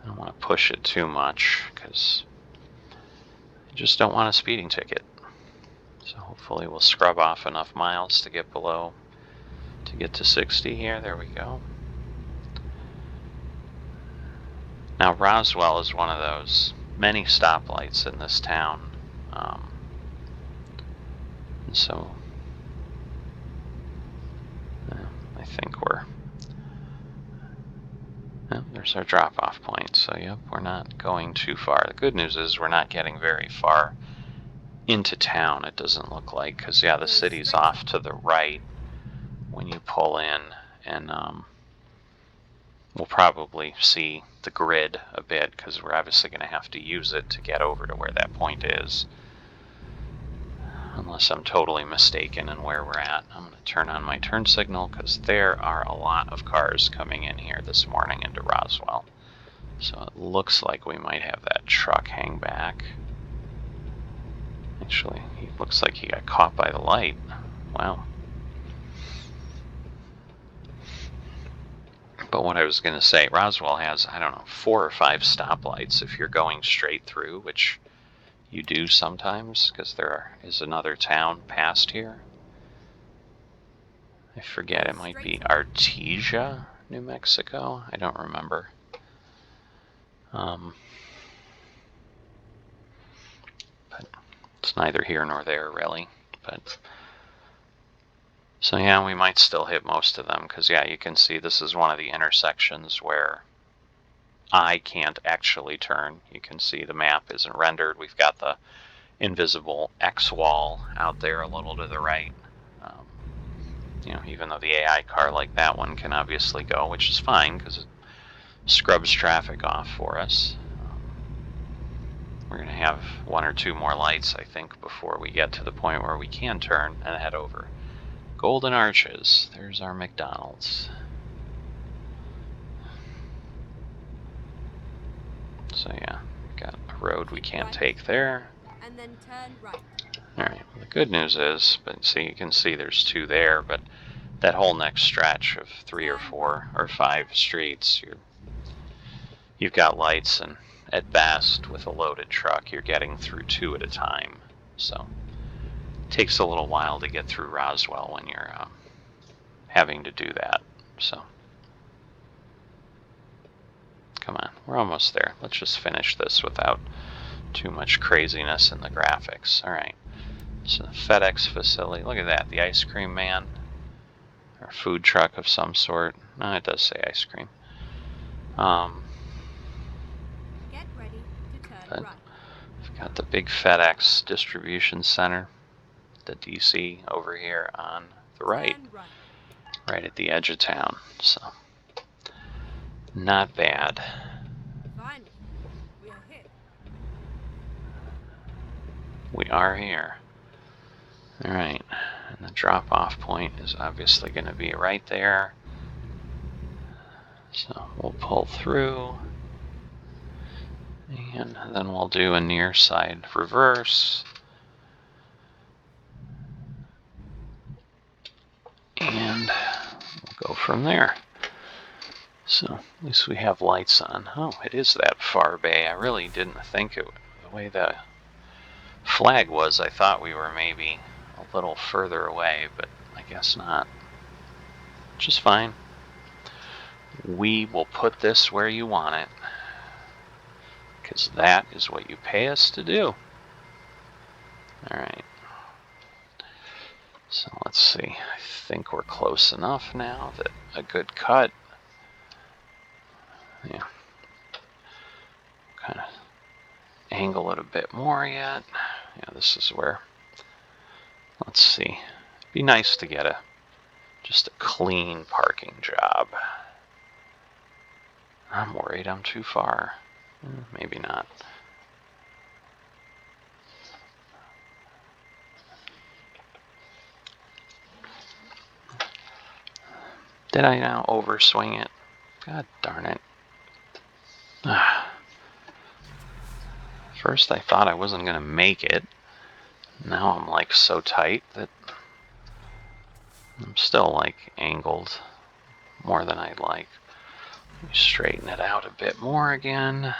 I don't want to push it too much because I just don't want a speeding ticket. So hopefully we'll scrub off enough miles to get to 60 here. There we go. Now Roswell is one of those many stoplights in this town. So I think there's our drop-off point. So yep, we're not going too far. The good news is we're not getting very far into town, it doesn't look like, because yeah, the city's off to the right when you pull in, and we'll probably see the grid a bit because we're obviously going to have to use it to get over to where that point is, unless I'm totally mistaken in where we're at. I'm going to turn on my turn signal because there are a lot of cars coming in here this morning into Roswell. So it looks like we might have that truck hang back. Actually, he looks like he got caught by the light. Wow. But what I was going to say, Roswell has, I don't know, 4 or 5 stoplights if you're going straight through, which you do sometimes, because there is another town past here. I forget, it might be Artesia, New Mexico. I don't remember. But it's neither here nor there, really. But so yeah, we might still hit most of them, because yeah, you can see this is one of the intersections where I can't actually turn. You can see the map isn't rendered. We've got the invisible X wall out there a little to the right. Even though the AI car like that one can obviously go, which is fine because it scrubs traffic off for us. We're going to have 1 or 2 more lights, I think, before we get to the point where we can turn and head over. Golden Arches. There's our McDonald's. So yeah, we've got a road we can't take there. And then turn right. Alright, well, the good news is, you can see there's 2 there, but that whole next stretch of 3 or 4 or 5 streets, you've got lights, and at best, with a loaded truck, you're getting through 2 at a time. So it takes a little while to get through Roswell when you're having to do that. So come on, we're almost there. Let's just finish this without too much craziness in the graphics. Alright, so the FedEx facility. Look at that, the ice cream man. Or food truck of some sort. No, it does say ice cream. Get ready to turn right. We've got the big FedEx distribution center, the DC over here on the right. Right at the edge of town. So not bad. Finally, we are here. We are here. Alright, and the drop-off point is obviously going to be right there. So we'll pull through, and then we'll do a near side reverse. And we'll go from there. So at least we have lights on. Oh, it is that far bay. I really didn't think it, the way the flag was, I thought we were maybe a little further away, but I guess not. Which is fine. We will put this where you want it, because that is what you pay us to do. Alright. So let's see. I think we're close enough now that a good cut. Yeah. Kind of angle it a bit more yet. Yeah, this is where, let's see. It'd be nice to get just a clean parking job. I'm worried I'm too far. Maybe not. Did I now overswing it? God darn it. First I thought I wasn't going to make it. Now I'm like so tight that I'm still like angled more than I'd like. Straighten it out a bit more again.